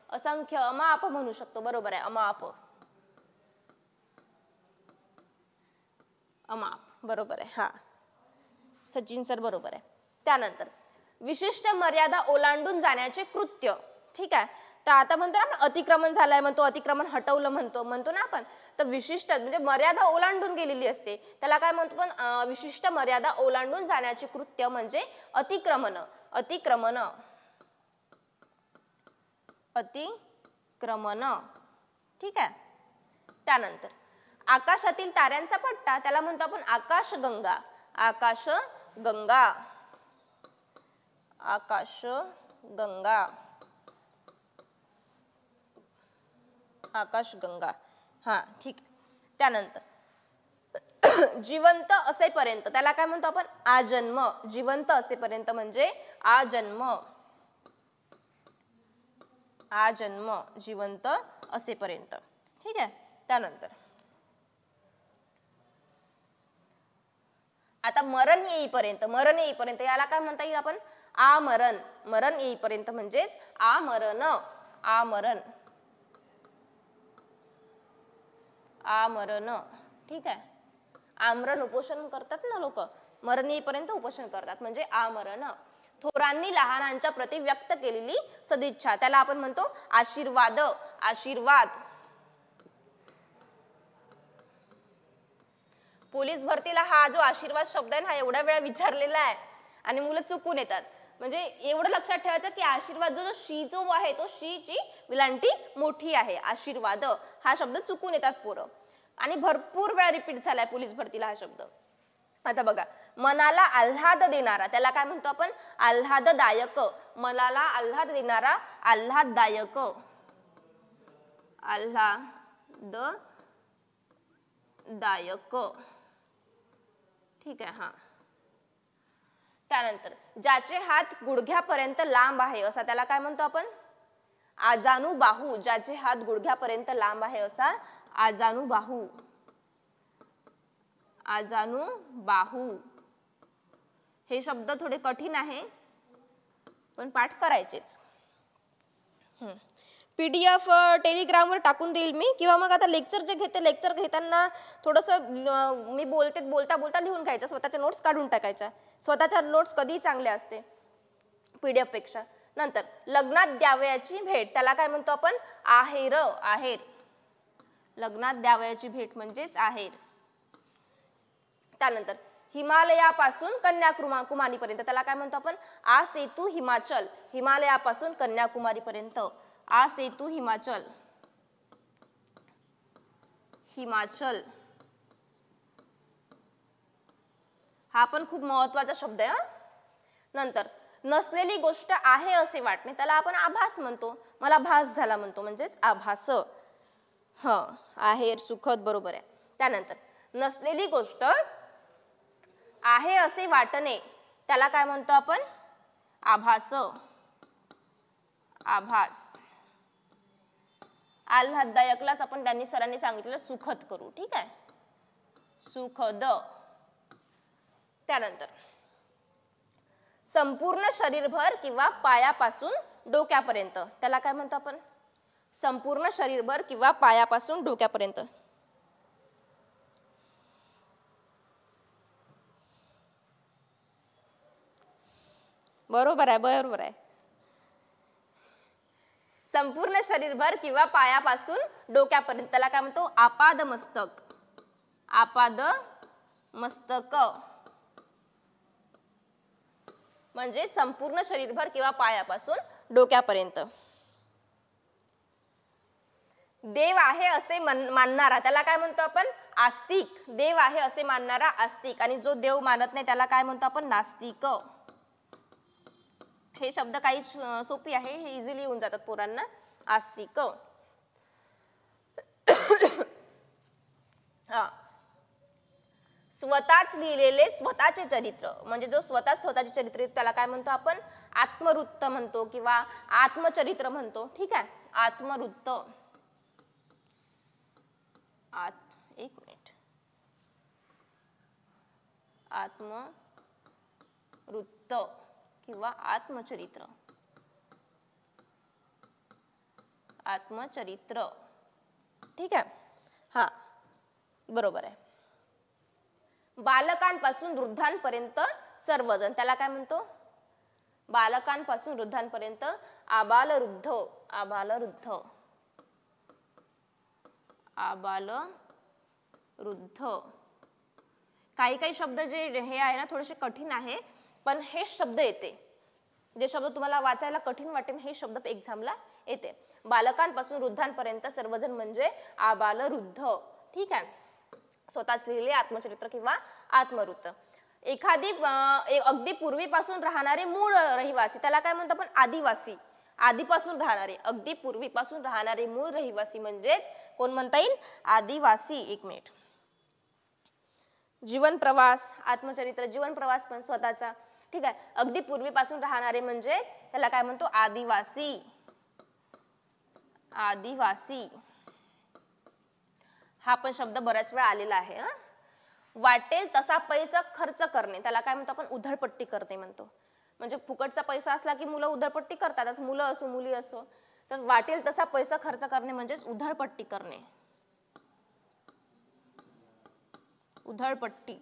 असंख्य, अमाप म्हणू शकतो. बरोबर आहे, अमाप, अमाप. बरोबर आहे. हा, सचिन सर बरोबर आहे. त्यानंतर विशिष्ट मर्यादा ओलांडून जाण्याचे कृत्य. ठीक आहे. तर आता म्हणतो ना आपण अतिक्रमण झालंय म्हणतो, अतिक्रमण हटवलं म्हणतो ना आपण. तर विशिष्ट म्हणजे मर्यादा ओलांडून गेलेली असते, त्याला काय म्हणतो पण? विशिष्ट मर्यादा ओलांडून जाण्याचे कृत्य म्हणजे अतिक्रमण, अतिक्रमण, अतिक्रमण. ठीक आहे. त्यानंतर आकाशातील ताऱ्यांचा पट्टा, त्याला म्हणतो आपण आकाशगंगा, आकाशगंगा, आकाशगंगा, आकाशगंगा. हा, ठीक आहे. त्यानंतर जिवंत असेपर्यंत, त्याला काय म्हणतो आपण? आजन्म, जिवंत असेपर्यंत म्हणजे आजन्म, आजन्म, जिवंत असेपर्यंत. ठीक आहे. त्यानंतर आता मरण येईपर्यंत, मरण येईपर्यंत याला काय म्हणता येईल आपण? आमरण, मरण येईपर्यंत म्हणजेच आमरण, आमरण, आमरण. ठीक आहे. आमरण उपोषण करतात ना लोक, मरण येईपर्यंत उपोषण करतात म्हणजे आमरण. थोरांनी लहानांच्या प्रती व्यक्त केलेली सदिच्छा, त्याला आपण म्हणतो आशीर्वाद, आशीर्वाद. पोलीस भरतीला हा जो आशीर्वाद शब्द आहे ना, हा एवढ्या वेळा विचारलेला आहे आणि मुलं चुकून येतात. म्हणजे एवढं लक्षात ठेवायचं की आशीर्वाद जो शी जो आहे तो शी ची विलांटी मोठी आहे, आशीर्वाद हा शब्द चुकून येतात पोरं आणि भरपूर वेळा रिपीट झालाय पोलीस भरतीला हा शब्द. आता बघा, मनाला आल्हाद देणारा, त्याला काय म्हणतो आपण? आल्हाददायक, मनाला आल्हाद देणारा, आल्हाददायक, आल्हाददायक. ठीक आहे. हा, त्यानंतर ज्याचे हात गुडघ्यापर्यंत लांब आहे असा, त्याला काय म्हणतो आपण? आजानुबाहू, ज्याचे हात गुडघ्यापर्यंत लांब आहे असा आजानुबाहू, आजानुबाहू. हे शब्द थोडे कठीण आहे पण पाठ करायचेच. PDF टेलिग्रामवर टाकून देईल मी, किंवा मग आता लेक्चर जे घेते, लेक्चर घेताना थोडंसं मी बोलता बोलता लिहून घ्यायचं, स्वतःच्या नोट्स काढून टाकायच्या. स्वतःच्या नोट्स कधीही चांगल्या असते PDF पेक्षा. नंतर लग्नात द्यावयाची भेट, त्याला काय म्हणतो आपण? आहेर, आहेर. लग्नात द्यावयाची भेट म्हणजेच आहेर. त्यानंतर हिमालयापासून कन्याकुमारीपर्यंत, त्याला काय म्हणतो आपण? आ सेतू हिमाचल, हिमालयापासून कन्याकुमारीपर्यंत आ सेतू हिमाचल, हिमाचल. हा पण खूप महत्वाचा शब्द आहे. नंतर नसलेली गोष्ट आहे असे वाटणे, त्याला आपण आभास म्हणतो, मला भास झाला म्हणतो म्हणजेच आभास. आहेर, सुखद, बरोबर आहे. त्यानंतर नसलेली गोष्ट आहे असे वाटणे, त्याला काय म्हणतो आपण? आभास, आभास. आल्हाददायकलाच आपण त्यांनी सरांनी सांगितलं सुखद करू. ठीक आहे, सुखद. त्यानंतर संपूर्ण शरीरभर किंवा पायापासून डोक्यापर्यंत, त्याला काय म्हणतो आपण? संपूर्ण शरीरभर किंवा पायापासून डोक्यापर्यंत. बरोबर आहे, बरोबर आहे. संपूर्ण शरीरभर किंवा पायापासून डोक्यापर्यंत त्याला काय म्हणतो आपाद मस्तक. आपाद मस्तक म्हणजे संपूर्ण शरीरभर किंवा पायापासून डोक्यापर्यंत. देव आहे असे मानणारा त्याला काय म्हणतो आपण आस्तिक. देव आहे असे मानणारा आस्तिक आणि जो देव मानत नाही त्याला काय म्हणतो आपण नास्तिक. हे शब्द काही सोपी आहे, हे इझिली येऊन जातात पोरांना. आस्तिक. स्वतःच लिहिलेले स्वतःचे चरित्र म्हणजे जो स्वतःचे चरित्र त्याला काय म्हणतो आपण आत्मवृत्त म्हणतो किंवा आत्मचरित्र म्हणतो. ठीक आहे, आत्मवृत्त. एक मिनिट. आत्मवृत्त किंवा आत्मचरित्र. आत्मचरित्र. ठीक आहे, हा बरोबर आहे. बालकांपासून वृद्धांपर्यंत सर्वजण त्याला काय म्हणतो बालकांपासून वृद्धांपर्यंत आबालवृद्ध. आबालवृद्ध. आबालवृद्ध. काही काही शब्द जे हे आहे ना थोडेसे कठीण आहे पण हे शब्द येते. जे शब्द तुम्हाला वाचायला कठीण वाटेल हे शब्द एक्झामला येते. बालकांपासून वृद्धांपर्यंत सर्वजण म्हणजे आबालवृद्ध. ठीक आहे, स्वतःच लिहिलेले आत्मचरित्र किंवा आत्मवृत्त. एखादी अगदी पूर्वीपासून राहणारे मूळ रहिवासी त्याला काय म्हणतो आपण आदिवासी. आधीपासून राहणारे अगदी पूर्वीपासून राहणारे मूळ रहिवासी म्हणजेच कोण म्हणता येईल आदिवासी. एक मिनिट. जीवन प्रवास. आत्मचरित्र जीवन प्रवास पण स्वतःचा. ठीक आहे, अगदी पूर्वीपासून राहणारे म्हणजेच त्याला काय म्हणतो आदिवासी. आदिवासी हा पण शब्द बऱ्याच वेळा आलेला आहे. वाटेल तसा पैसा खर्च करणे त्याला काय म्हणतो आपण उधळपट्टी करणे म्हणतो. म्हणजे फुकटचा पैसा असला की मुलं उधळपट्टी करतातच, मुलं असो मुली असो. तर वाटेल तसा पैसा खर्च करणे म्हणजेच उधळपट्टी करणे. उधळपट्टी.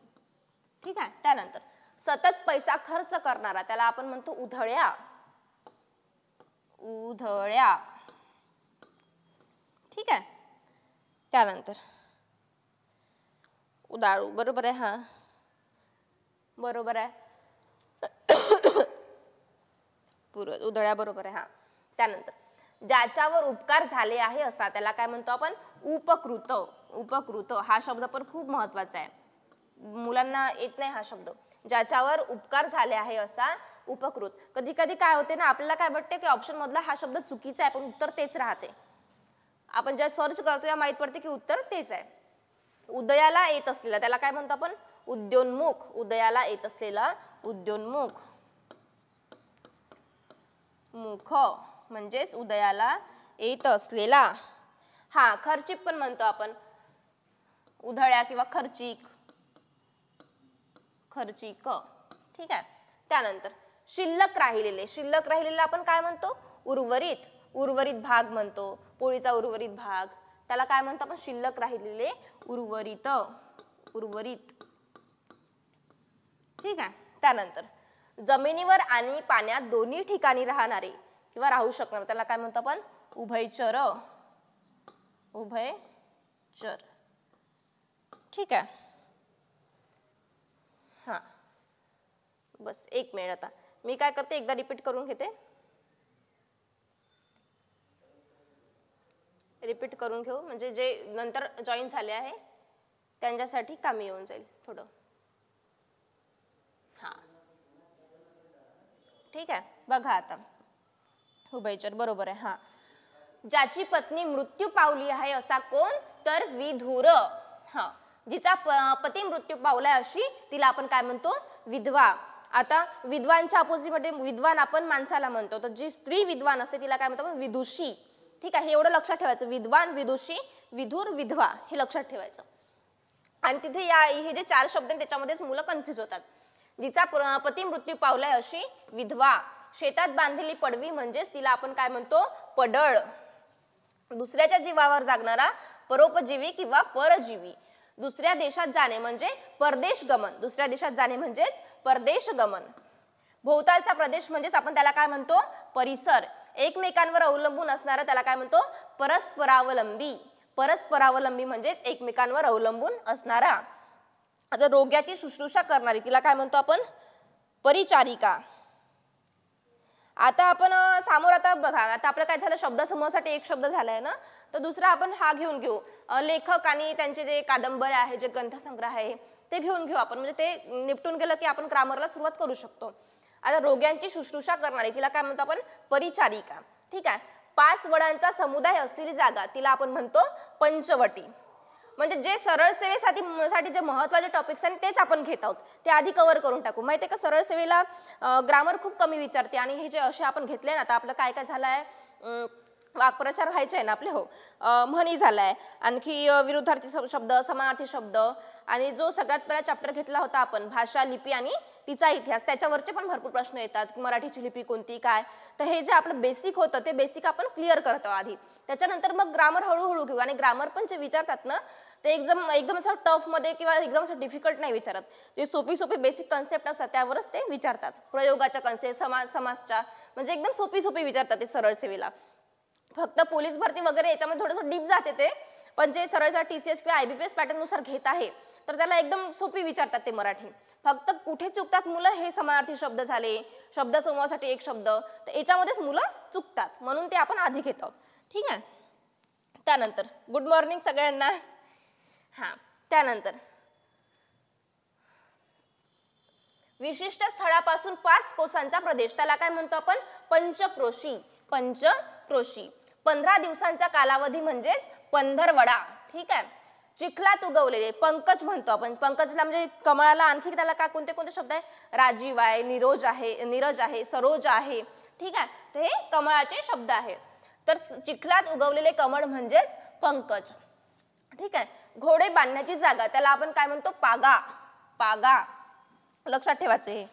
ठीक आहे, त्यानंतर सतत पैसा खर्च करणारा त्याला आपण म्हणतो उधळ्या. उधळ्या. ठीक आहे, त्यानंतर उदाळू. बरोबर आहे, हा बरोबर आहे. उधळ्या बरोबर आहे, हा. त्यानंतर ज्याच्यावर उपकार झाले आहे असा त्याला काय म्हणतो आपण उपकृत. उपकृत हा शब्द पण खूप महत्वाचा आहे, मुलांना येत नाही हा शब्द. ज्याच्यावर उपकार झाले आहे असा उपकृत. कधी कधी काय होते ना आपल्याला काय वाटते की ऑप्शन मधला हा शब्द चुकीचा आहे पण उत्तर तेच राहते. आपण ज्या सर्च करतो या माहित पडते की उत्तर तेच आहे. उदयाला येत असलेला त्याला काय म्हणतो आपण उद्योन्मुख. उदयाला येत असलेला उद्योन्मुख. मुख म्हणजेच उदयाला येत असलेला. हा खर्चिक पण म्हणतो आपण उधळ्या किंवा खर्चिक. खर्चिक. ठीक आहे, त्यानंतर शिल्लक राहिलेले. शिल्लक राहिलेले आपण काय म्हणतो उर्वरित. उर्वरित भाग म्हणतो. पोळीचा उर्वरित भाग त्याला काय म्हणतो आपण शिल्लक राहिलेले उर्वरित. उर्वरित. ठीक आहे, त्यानंतर जमिनीवर आणि पाण्यात दोन्ही ठिकाणी राहणारे किंवा राहू शकणार त्याला काय म्हणतो आपण उभयचर. उभयचर. ठीक आहे, हा बस एक मिनिट. आता मी काय करते एकदा रिपीट करून घेते. रिपीट करून घेऊ म्हणजे जे नंतर जॉईन झाले आहे त्यांच्यासाठी कामी येऊन जाईल थोडं. हा ठीक आहे, बघा आता उभयचर बरोबर आहे. हा ज्याची पत्नी मृत्यू पावली आहे असा कोण तर विधुर. हा जिचा पती मृत्यू पावलाय अशी तिला आपण काय म्हणतो विधवा. आता विद्वानच्या अपोजिट मध्ये विद्वान आपण माणसाला म्हणतो तर जी स्त्री विद्वान असते तिला काय म्हणतो आपण विदुषी. ठीक आहे, हे एवढं लक्षात ठेवायचं. विद्वान, विदुषी, विधुर, विधवा हे लक्षात ठेवायचं. आणि तिथे हे जे चार शब्द आहेत त्याच्यामध्येच मुलं कन्फ्युज होतात. जिचा पती मृत्यू पावलाय अशी विधवा. शेतात बांधलेली पडवी म्हणजेच तिला आपण काय म्हणतो पडळ. दुसऱ्याच्या जीवावर जागणारा परोपजीवी किंवा परजीवी. दुसऱ्या देशात जाणे म्हणजे परदेश गमन. दुसऱ्या देशात जाणे म्हणजेच परदेश गमन. भोवतालचा प्रदेश म्हणजेच आपण त्याला काय म्हणतो परिसर. एकमेकांवर अवलंबून असणारा त्याला काय म्हणतो परस्परावलंबी. परस्परावलंबी म्हणजेच एकमेकांवर अवलंबून असणारा. आता रोग्याची शुश्रूषा करणारी तिला काय म्हणतो आपण परिचारिका. आता आपण समोर आता बघा, आता आपलं काय झालं शब्दसमूहासाठी एक शब्द झालाय ना, तर दुसरा आपण हा घेऊन घेऊ लेखक आणि त्यांचे जे कादंबऱ्या आहे जे ग्रंथसंग्रह आहे ते घेऊन घेऊ आपण, म्हणजे ते निपटून गेलं की आपण ग्रामरला सुरुवात करू शकतो. आता रोग्यांची शुश्रूषा करणारी तिला काय म्हणतो आपण परिचारिका. ठीक आहे. 5 वडांचा समुदाय असलेली जागा तिला आपण म्हणतो पंचवटी. म्हणजे जे सरळ सेवेसाठी जे महत्त्वाचे टॉपिक्स आहेत तेच आपण घेत आहोत, ते आधी कव्हर करून टाकू. माहिती आहे का सरळ सेवेला ग्रामर खूप कमी विचारते आणि हे जे असे आपण घेतले ना, आता आपलं काय काय झालंय वाक्प्रचार व्हायचे आहे ना आपले, हो म्हणी झालाय, आणखी विरुद्धार्थी शब्द समानार्थी शब्द, आणि जो सगळ्यात पहिला चॅप्टर घेतला होता आपण भाषा लिपी आणि तिचा इतिहास, त्याच्यावरचे पण भरपूर प्रश्न येतात. मराठीची लिपी कोणती काय, तर हे जे आपलं बेसिक होतं ते बेसिक आपण क्लिअर करतो आधी, त्याच्यानंतर मग ग्रामर हळूहळू घेऊ. आणि ग्रामर पण जे विचारतात ना ते एकदम असं टफ मध्ये किंवा एकदम असं डिफिकल्ट नाही विचारत, जे सोपी सोपी बेसिक कन्सेप्ट असतात त्यावरच ते विचारतात. प्रयोगाच्या कन्सेप्ट समासच्या म्हणजे एकदम सोपी विचारतात ते सरळ सेवेला. फक्त पोलीस भरती वगैरे याच्यामध्ये थोडंसं डीप जाते ते, पण जे सरळ TCS किंवा IBPS पॅटर्न नुसार घेत आहे तर त्याला एकदम सोपी विचारतात ते मराठी. फक्त कुठे चुकतात मुलं हे समानार्थी शब्द झाले, शब्दसमूहासाठी एक शब्द, तर याच्यामध्येच मुलं चुकतात, म्हणून ते आपण आधी घेत आहोत. ठीक आहे. त्यानंतर गुड मॉर्निंग सगळ्यांना. हा, त्यानंतर विशिष्ट स्थळापासून 5 कोसांचा प्रदेश त्याला काय म्हणतो आपण पंचक्रोशी. पंचक्रोशी. 15 दिवसांचा कालावधी म्हणजेच पंधरवडा. ठीक आहे. चिखलात उगवलेले पंकज म्हणतो आपण. पंकजला म्हणजे कमळाला आणखी त्याला काय कोणते कोणते शब्द आहे, राजीव आहे, नीरज आहे, सरोज आहे. ठीक आहे. तर हे कमळाचे शब्द आहे. तर चिखलात उगवलेले कमळ म्हणजेच पंकज. ठीक आहे. घोडे बांधण्याची जागा त्याला आपण काय म्हणतो पागा. पागा लक्षात ठेवायचे हे.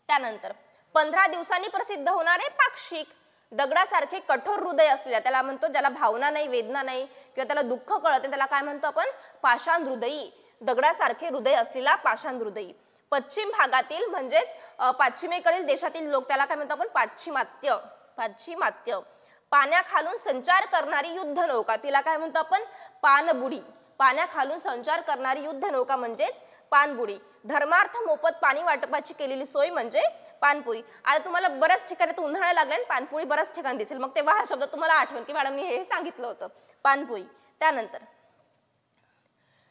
त्यानंतर 15 दिवसांनी प्रसिद्ध होणारे पाक्षिक. दगडासारखे कठोर हृदय असलेल्या त्याला म्हणतो, ज्याला भावना नाही, वेदना नाही किंवा त्याला दुःख कळत नाही, त्याला काय म्हणतो आपण पाषाण हृदयी. दगडासारखे हृदय असलेला पाषाण हृदयी. पश्चिम भागातील म्हणजेच पश्चिमेकडील देशातील लोक त्याला काय म्हणतो आपण पाश्चिमात्य. पाश्चिमात्य. पाण्याखालून संचार करणारी युद्ध नौका तिला काय म्हणतो आपण पाणबुडी. पाण्याखालून संचार करणारी युद्ध नौका म्हणजेच पाणबुडी. धर्मार्थ मोफत पाणी वाटपाची केलेली सोय म्हणजे पाणपोई. आता तुम्हाला बऱ्याच ठिकाणी तर उन्हाळा लागला आणि पाणपोई बऱ्याच ठिकाणी दिसेल, मग तेव्हा हा शब्द तुम्हाला आठवण की मॅडमनी हे सांगितलं होतं पाणपोई. त्यानंतर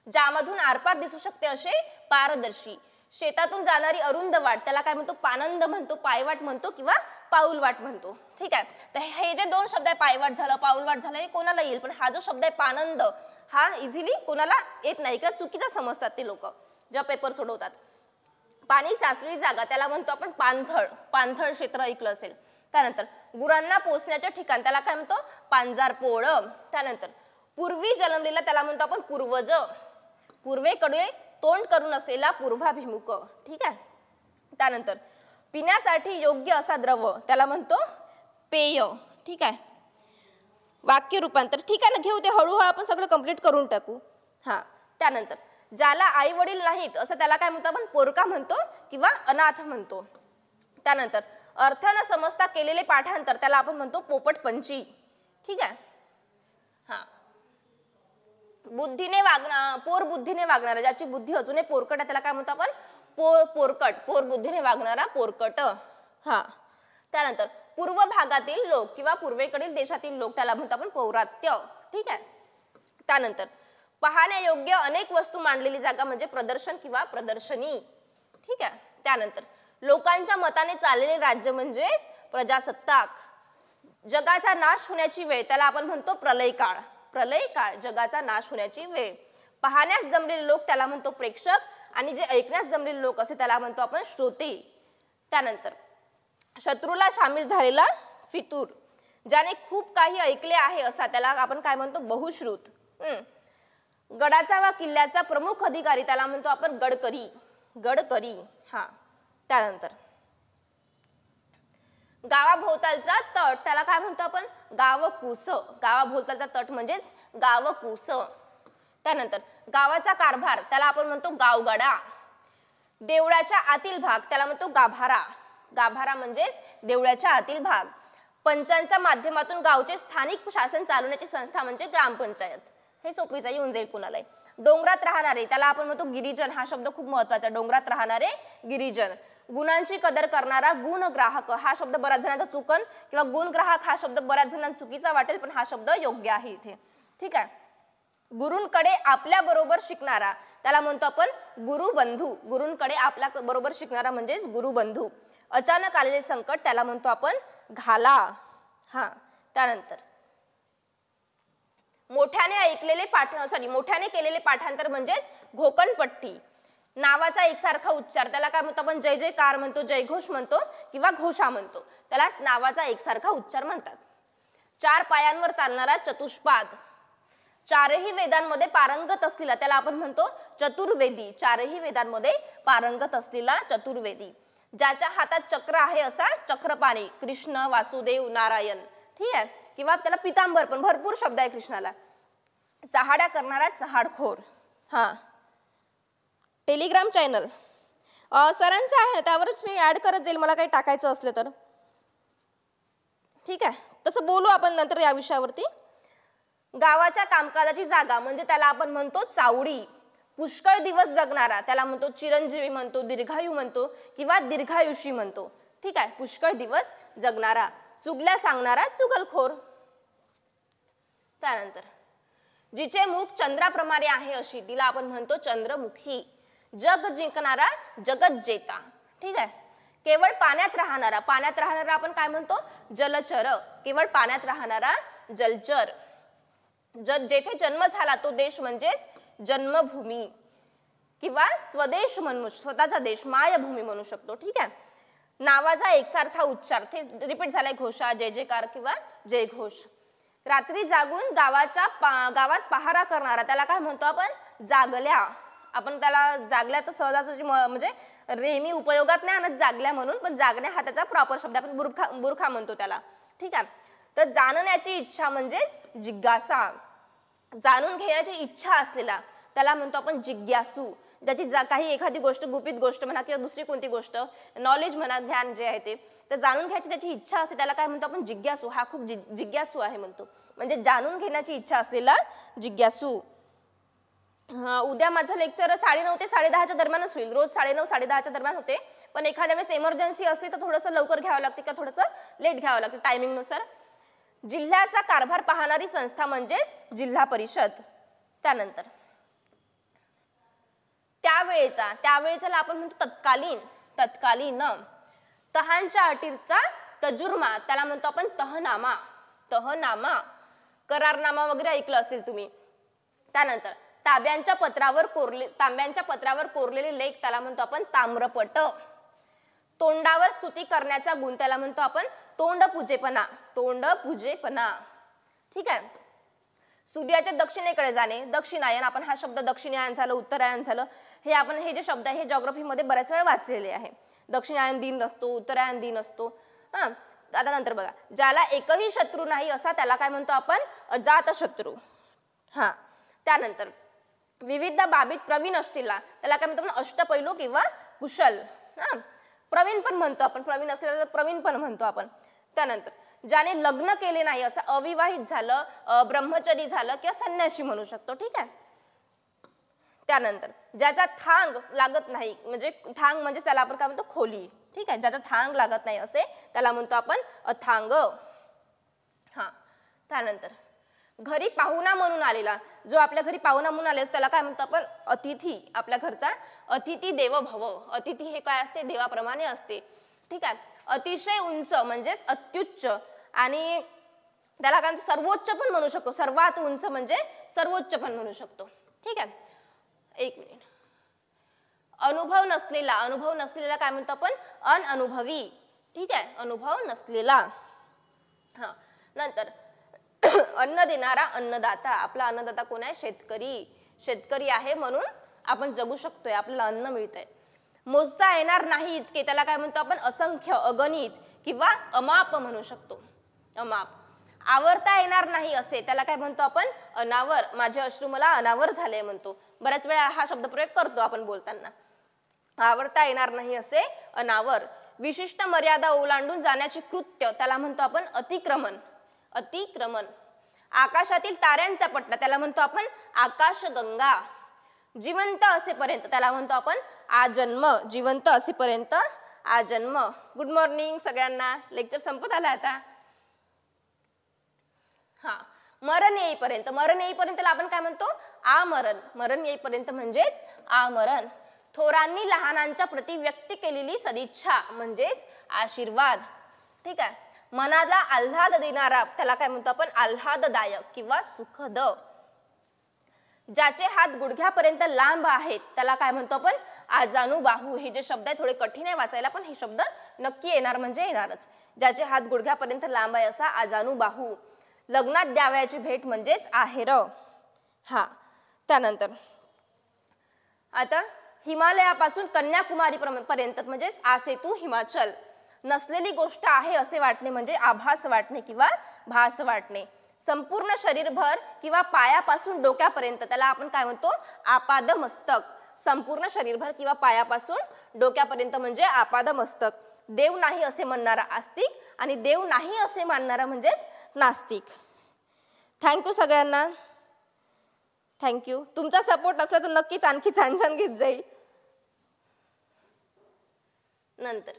ज्यामधून आरपार दिसू शकते असे पारदर्शी. शेतातून जाणारी अरुंद वाट त्याला काय म्हणतो पानंद म्हणतो, पायवाट म्हणतो किंवा पाऊलवाट म्हणतो. ठीक आहे. तर हे जे 2 शब्द आहे पायवाट झालं, पाऊलवाट झालं, हे कोणाला येईल, पण हा जो शब्द आहे पानंद हा इझिली कोणाला येत नाही किंवा चुकीचा समजतात ते लोक जेव्हा पेपर सोडवतात. पाणी साचलेली जागा त्याला म्हणतो आपण पाणथळ. पाणथळ क्षेत्र ऐकलं असेल. त्यानंतर गुरांना पोचण्याचे ठिकाण त्याला काय म्हणतो पांजारपोळ. त्यानंतर पूर्वी जन्मलेला त्याला म्हणतो आपण पूर्वज. पूर्वेकडे तोंड करून असलेला पूर्वाभिमुख. ठीक आहे. त्यानंतर पिण्यासाठी योग्य असा द्रव त्याला म्हणतो पेय. ठीक आहे. वाक्य रूपांतर ठीक आहे ना, घेऊ ते हळूहळू आपण सगळं कंप्लीट करून टाकू. हा. त्यानंतर ज्याला आई वडील नाहीत असं त्याला काय म्हणतो आपण पोरका म्हणतो किंवा अनाथ म्हणतो. त्यानंतर अर्थ न समजता केलेले पाठांतर त्याला आपण म्हणतो पोपटपंची. ठीक आहे. हा. बुद्धीने बुद्धीने वागणारा, ज्याची बुद्धी अजूनही पोरकट आहे त्याला काय म्हणतो आपण पोरकट. पोर बुद्धीने वागणारा पोरकट. हा. त्यानंतर पूर्व भागातील लोक किंवा पूर्वेकडील देशातील लोक त्याला म्हणतो आपण पौरात्य. ठीक आहे. त्यानंतर पाहण्यायोग्य अनेक वस्तू मांडलेली जागा म्हणजे प्रदर्शन किंवा प्रदर्शनी. ठीक आहे. त्यानंतर लोकांच्या मताने चाललेले राज्य म्हणजेच प्रजासत्ताक. जगाचा नाश होण्याची वेळ त्याला आपण म्हणतो प्रलय काळ. प्रलय काळ जगाचा नाश होण्याची वेळ. पाहण्यास जमलेले लोक त्याला म्हणतो प्रेक्षक, आणि जे ऐकण्यास जमलेले लोक असे त्याला म्हणतो आपण श्रोते. त्यानंतर शत्रूला सामील झालेला फितूर. ज्याने खूप काही ऐकले आहे असा त्याला आपण काय म्हणतो बहुश्रुत. गडाचा व किल्ल्याचा प्रमुख अधिकारी त्याला म्हणतो आपण गडकरी. गडकरी. हा. त्यानंतर गावाभोवतालचा तट त्याला काय म्हणतो आपण गावकूस. गावाभोवतालचा तट म्हणजेच गावकूस. त्यानंतर गावाचा कारभार त्याला आपण म्हणतो गावगाडा. देवळाच्या आतील भाग त्याला म्हणतो गाभारा. गाभारा म्हणजेच देवळाच्या आतील भाग. पंचांच्या माध्यमातून गावचे स्थानिक शासन चालवण्याची संस्था म्हणजे ग्रामपंचायत. हे सोपीच आहे, येऊन जाईल कुणालाही. डोंगरात राहणारे त्याला आपण म्हणतो गिरिजन. हा शब्द खूप महत्वाचा. डोंगरात राहणारे गिरिजन. गुणांची कदर करणारा गुणग्राहक. हा शब्द बऱ्याच जणांचा चुकन किंवा गुणग्राहक हा शब्द बऱ्याच जणांना चुकीचा वाटेल, पण हा शब्द योग्य आहे इथे. ठीक आहे. गुरूंकडे आपल्या बरोबर शिकणारा त्याला म्हणतो आपण गुरुबंधू. गुरूंकडे आपल्या बरोबर शिकणारा म्हणजेच गुरुबंधू. अचानक आलेले संकट त्याला म्हणतो आपण घाला. हा, त्यानंतर मोठ्याने ऐकलेले मोठ्याने केलेले पाठांतर म्हणजेच घोकणपट्टी. नावाचा एकसारखा उच्चार त्याला काय म्हणतो आपण जय जयकार म्हणतो, जयघोष म्हणतो किंवा घोषा म्हणतो, त्यालाच नावाचा एकसारखा उच्चार म्हणतात. 4 पायांवर चालणारा चतुष्पाद. 4ही वेदांमध्ये पारंगत असलेला त्याला आपण म्हणतो चतुर्वेदी. 4ही वेदांमध्ये पारंगत असलेला चतुर्वेदी. ज्याच्या हातात चक्र आहे असा चक्रपाणी. कृष्ण, वासुदेव, नारायण. ठीक आहे. किंवा त्याला पितांबर पण भरपूर शब्द आहे कृष्णाला. चहाड्या करणारा चहाडखोर. हा, टेलिग्राम चॅनल सरांचं आहे ना, त्यावरच मी ऍड करत जाईल मला काही टाकायचं असलं तर. ठीक आहे, तसं बोलू आपण नंतर या विषयावरती. गावाच्या कामकाजाची जागा म्हणजे त्याला आपण म्हणतो चावडी. पुष्कळ दिवस जगणारा त्याला म्हणतो चिरंजीवी म्हणतो, दीर्घायू म्हणतो किंवा दीर्घायुषी म्हणतो. ठीक आहे. पुष्कळ दिवस जगणारा. चुगल्या सांगणारा चुगलखोर. त्यानंतर जिचे मुख चंद्राप्रमाणे आहे अशी तिला आपण म्हणतो चंद्रमुखी. जग जिंकणारा जगज्जेता. ठीक आहे. केवळ पाण्यात राहणारा आपण काय म्हणतो जलचर. केवळ पाण्यात राहणारा जलचर. जेथे जन्म झाला तो देश म्हणजेच जन्मभूमी किंवा स्वदेश म्हणू, स्वतःचा देश मायभूमी म्हणू शकतो. ठीक आहे. नावाचा एकसारखा उच्चार ते रिपीट झालाय घोषा, जय जयकार किंवा जयघोष. रात्री जागून गावात पहारा करणारा त्याला काय म्हणतो आपण जागल्या. आपण त्याला जागल्या तर सहजासहजी म्हणजे रेमी उपयोगात नाही आणत जागल्या म्हणून, पण जागण्या हा त्याचा प्रॉपर शब्द. आपण बुरखा म्हणतो त्याला. ठीक आहे. तर जाणण्याची इच्छा म्हणजेच जिज्ञासा. जाणून घेण्याची इच्छा असलेला त्याला म्हणतो आपण जिज्ञासू. ज्याची काही एखादी गोष्ट, गुपित गोष्ट म्हणा किंवा दुसरी कोणती गोष्ट, नॉलेज म्हणा, ज्ञान जे आहे ते, तर जाणून घ्यायची त्याची इच्छा असते त्याला काय म्हणतो आपण जिज्ञासू. हा खूप जिज्ञासू आहे म्हणतो, म्हणजे जाणून घेण्याची इच्छा असलेला जिज्ञासू. उद्या माझं लेक्चर 9:30 ते 10:30च्या दरम्यानच होईल. रोज 9:30 10:30च्या दरम्यान होते, पण एखाद्या वेळेस इमर्जन्सी असली तर थोडंसं लवकर घ्यावं लागते किंवा थोडंसं लेट घ्यावं लागतं टायमिंगनुसार. जिल्ह्याचा कारभार पाहणारी संस्था म्हणजेच जिल्हा परिषद. त्यानंतर त्यावेळेचा आपण म्हणतो तत्कालीन. तहांच्या अटीचा तजुर्मा त्याला म्हणतो आपण तहनामा. करारनामा वगैरे ऐकलं असेल तुम्ही. त्यानंतर तांब्यांच्या पत्रावर कोरलेले लेख त्याला म्हणतो आपण ताम्रपट. तोंडावर स्तुती करण्याचा गुण त्याला म्हणतो आपण तोंडपूजेपणा. ठीक आहे. सूर्याच्या दक्षिणेकडे जाणे दक्षिणायन. आपण हा शब्द दक्षिणायन झालं, उत्तरायण झालं, हे जे शब्द आहे हे जॉग्राफी मध्ये बऱ्याच वेळा वाचलेले आहे. दक्षिणायन दिन असतो, उत्तरायण दिन असतो. हा, आता नंतर बघा, ज्याला एकही शत्रू नाही असा त्याला काय म्हणतो आपण अजातशत्रू. हा, त्यानंतर विविध बाबीत प्रवीण असलेला त्याला काय म्हणतो आपण अष्टपैलू किंवा कुशल. हा, प्रवीण पण म्हणतो आपण, प्रवीण असलेला प्रवीण पण म्हणतो आपण. त्यानंतर ज्याने लग्न केले नाही असं अविवाहित झालं, ब्रह्मचरी झालं किंवा संन्यासी म्हणू शकतो. ठीक आहे. त्यानंतर ज्याचा थांग लागत नाही, म्हणजे थांग म्हणजे त्याला आपण काय म्हणतो खोली. ठीक आहे. ज्याचा थांग लागत नाही असे त्याला म्हणतो आपण अथांग. हा, त्यानंतर घरी पाहुणा म्हणून आलेला, जो आपल्या घरी पाहुणा म्हणून आले त्याला काय म्हणतो आपण अतिथी. आपल्या घरचा अतिथी देव भव. अतिथी हे काय असते देवाप्रमाणे असते. ठीक आहे. अतिशय उंच म्हणजेच अत्युच्च, आणि त्याला काय सर्वोच्च पण म्हणू शकतो. सर्वात उंच म्हणजे सर्वोच्च पण म्हणू शकतो. ठीक आहे. एक मिनिट. अनुभव नसलेला काय म्हणतो आपण अनअनुभवी. ठीक आहे. अनुभव नसलेला. हा, नंतर अन्न देणारा अन्नदाता. आपला अन्नदाता कोण आहे शेतकरी आहे म्हणून आपण जगू शकतोय, आपल्याला अन्न मिळतंय. मोजता येणार नाही इतके त्याला काय म्हणतो आपण असंख्य, अगणित किंवा अमाप म्हणू शकतो. अमाप. आवरता येणार नाही असे त्याला काय म्हणतो आपण अनावर. माझे अश्रू मला अनावर झाले म्हणतो. बऱ्याच वेळा हा शब्दप्रयोग करतो आपण बोलताना. आवरता येणार नाही असे अनावर. विशिष्ट मर्यादा ओलांडून जाण्याचे कृत्य त्याला म्हणतो आपण अतिक्रमण. अतिक्रमण. आकाशातील ताऱ्यांचा पट्टा त्याला म्हणतो आपण आकाशगंगा. जिवंत असेपर्यंत त्याला म्हणतो आपण आजन्म. जिवंत असेपर्यंत आजन्म. गुड मॉर्निंग सगळ्यांना. लेक्चर संपत आला आता. हा, मरण येईपर्यंत. मरण येईपर्यंत आपण काय म्हणतो आमरण. मरण येईपर्यंत म्हणजेच आमरण. थोरांनी लहानांच्या प्रति व्यक्त केलेली सदिच्छा म्हणजेच आशीर्वाद. ठीक आहे. मनाला आल्हाद देणारा त्याला काय म्हणतो आपण आल्हाददायक किंवा सुखद. ज्याचे हात गुडघ्यापर्यंत लांब आहेत त्याला काय म्हणतो आपण आजानुबाहू. हे जे शब्द आहे थोडे कठीण आहे वाचायला, पण हे शब्द नक्की येणार म्हणजे येणारच. ज्याचे हात गुडघ्यापर्यंत लांब आहे असा आजानुबाहू. लग्नात द्यावयाची भेट म्हणजेच आहेर. हा, त्यानंतर आता हिमालयापासून कन्याकुमारी पर्यंत म्हणजेच आसेतू हिमाचल. नसलेली गोष्ट आहे असे वाटणे म्हणजे आभास वाटणे किंवा भास वाटणे. संपूर्ण शरीरभर किंवा पायापासून डोक्यापर्यंत त्याला आपण काय म्हणतो आपादमस्तक. संपूर्ण शरीरभर किंवा पायापासून डोक्यापर्यंत म्हणजे आपादमस्तक. देव नाही असे म्हणणारा आस्तिक आणि देव नाही असे मानणारा म्हणजेच नास्तिक. थँक्यू सगळ्यांना. थँक्यू. तुमचा सपोर्ट असला तर नक्कीच आणखी छान छान घेत जाईल. नंतर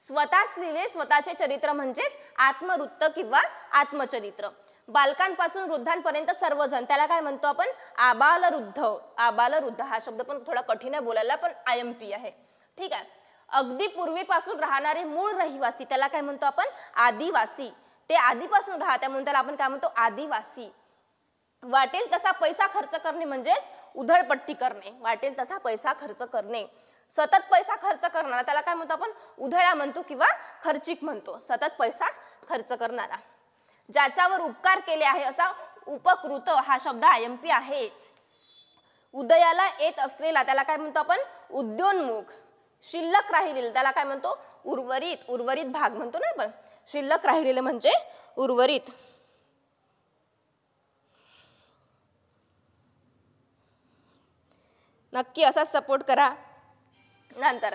स्वतःच लिहिले स्वतःचे चरित्र म्हणजेच आत्मवृत्त किंवा आत्मचरित्र. बालकांपासून वृद्धांपर्यंत सर्वजण त्याला काय म्हणतो आपण आबालवृद्ध. आबालवृद्ध हा शब्द पण थोडा कठीण आहे बोलायला, पण IMP आहे. ठीक आहे. अगदी पूर्वीपासून राहणारे मूळ रहिवासी त्याला काय म्हणतो आपण आदिवासी. ते आधीपासून राहत्या म्हणून त्याला आपण काय म्हणतो आदिवासी. वाटेल तसा पैसा खर्च करणे म्हणजेच उधळपट्टी करणे. वाटेल तसा पैसा खर्च करणे. सतत पैसा खर्च करणारा त्याला काय म्हणतो आपण उधळा म्हणतो किंवा खर्चिक म्हणतो. सतत पैसा खर्च करणारा. ज्याच्यावर उपकार केले आहे असा उपकृत हा शब्द IMP आहे. उदयाला येत असलेला त्याला काय म्हणतो आपण उद्योन्मुख. शिल्लक राहिलेलं त्याला काय म्हणतो उर्वरित. उर्वरित भाग म्हणतो ना आपण. शिल्लक राहिलेलं म्हणजे उर्वरित. नक्की असाच सपोर्ट करा. नंतर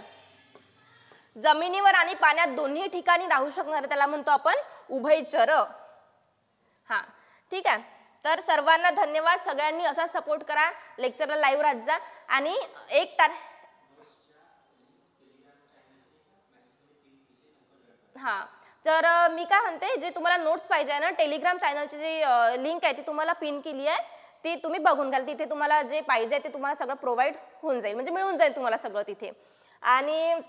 जमिनीवर आणि पाण्यात दोन्ही ठिकाणी राहू शकणार त्याला म्हणतो आपण उभयचर. हा, ठीक आहे. तर सर्वांना धन्यवाद. सगळ्यांनी असा सपोर्ट करा. लेक्चरला लाईव्ह राहत जा. आणि 1 तारीख हा, तर मी काय म्हणते जे तुम्हाला नोट्स पाहिजे ना टेलिग्राम चॅनलची जी लिंक आहे ती तुम्हाला पिन केली आहे. ती तुम्ही बघून घ्याल. तिथे तुम्हाला जे पाहिजे ते तुम्हाला सगळं प्रोव्हाइड होऊन जाईल. म्हणजे मिळून जाईल तुम्हाला सगळं तिथे. आणि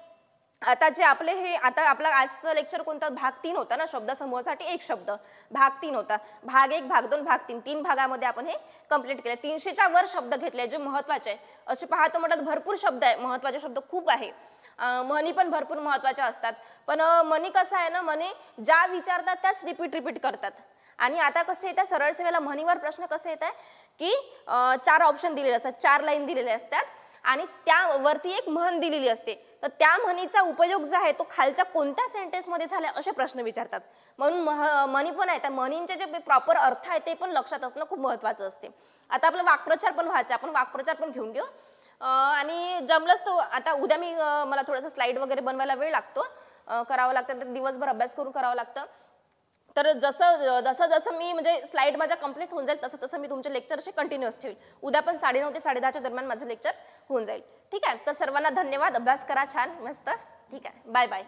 आता जे आपले हे आता आपला आजचं लेक्चर कोणता भाग 3 होता ना. शब्दसमूहासाठी 1 शब्द. भाग 3 होता. भाग 1 भाग 2 भाग 3 3 भागामध्ये आपण हे कंप्लीट केले. 300च्या वर शब्द घेतले जे महत्वाचे आहे. असे पाहतो म्हटलं भरपूर शब्द आहे. महत्वाचे शब्द खूप आहे. म्हणी पण भरपूर महत्वाच्या असतात. पण म्हणी कसं आहे ना म्हणी ज्या विचारतात त्याच रिपीट करतात. आणि आता कसे येतात सरळ सेवेला म्हणीवर प्रश्न कसे येतात की 4 ऑप्शन दिलेले असतात. 4 लाईन दिलेले असतात आणि त्यावरती एक म्हण दिलेली असते. तर त्या म्हणीचा उपयोग जो आहे तो खालच्या कोणत्या सेंटेन्स मध्ये झाला असे प्रश्न विचारतात. म्हणून म्हणी पण आहे. त्या म्हणींचे जे प्रॉपर अर्थ आहे ते पण लक्षात असणं खूप महत्वाचं असते. आता आपला वाक्प्रचार पण व्हायचा. आपण वाक्प्रचार पण घेऊन घेऊ. आणि जमलंच तो आता उद्या मला थोडंसं स्लाइड वगैरे बनवायला वेळ लागतो. करावं लागतं. दिवसभर अभ्यास करून करावं लागतं. तर जसं मी म्हणजे स्लाइड माझ्या कंप्लीट होऊन जाईल तसं मी तुमचे लेक्चर असे कंटिन्यूअस ठेवेल. उद्या पण 9:30 ते 10:30च्या दरम्यान माझं लेक्चर होऊन जाईल. ठीक आहे. तर सर्वांना धन्यवाद. अभ्यास करा छान मस्त. ठीक आहे. Bye bye.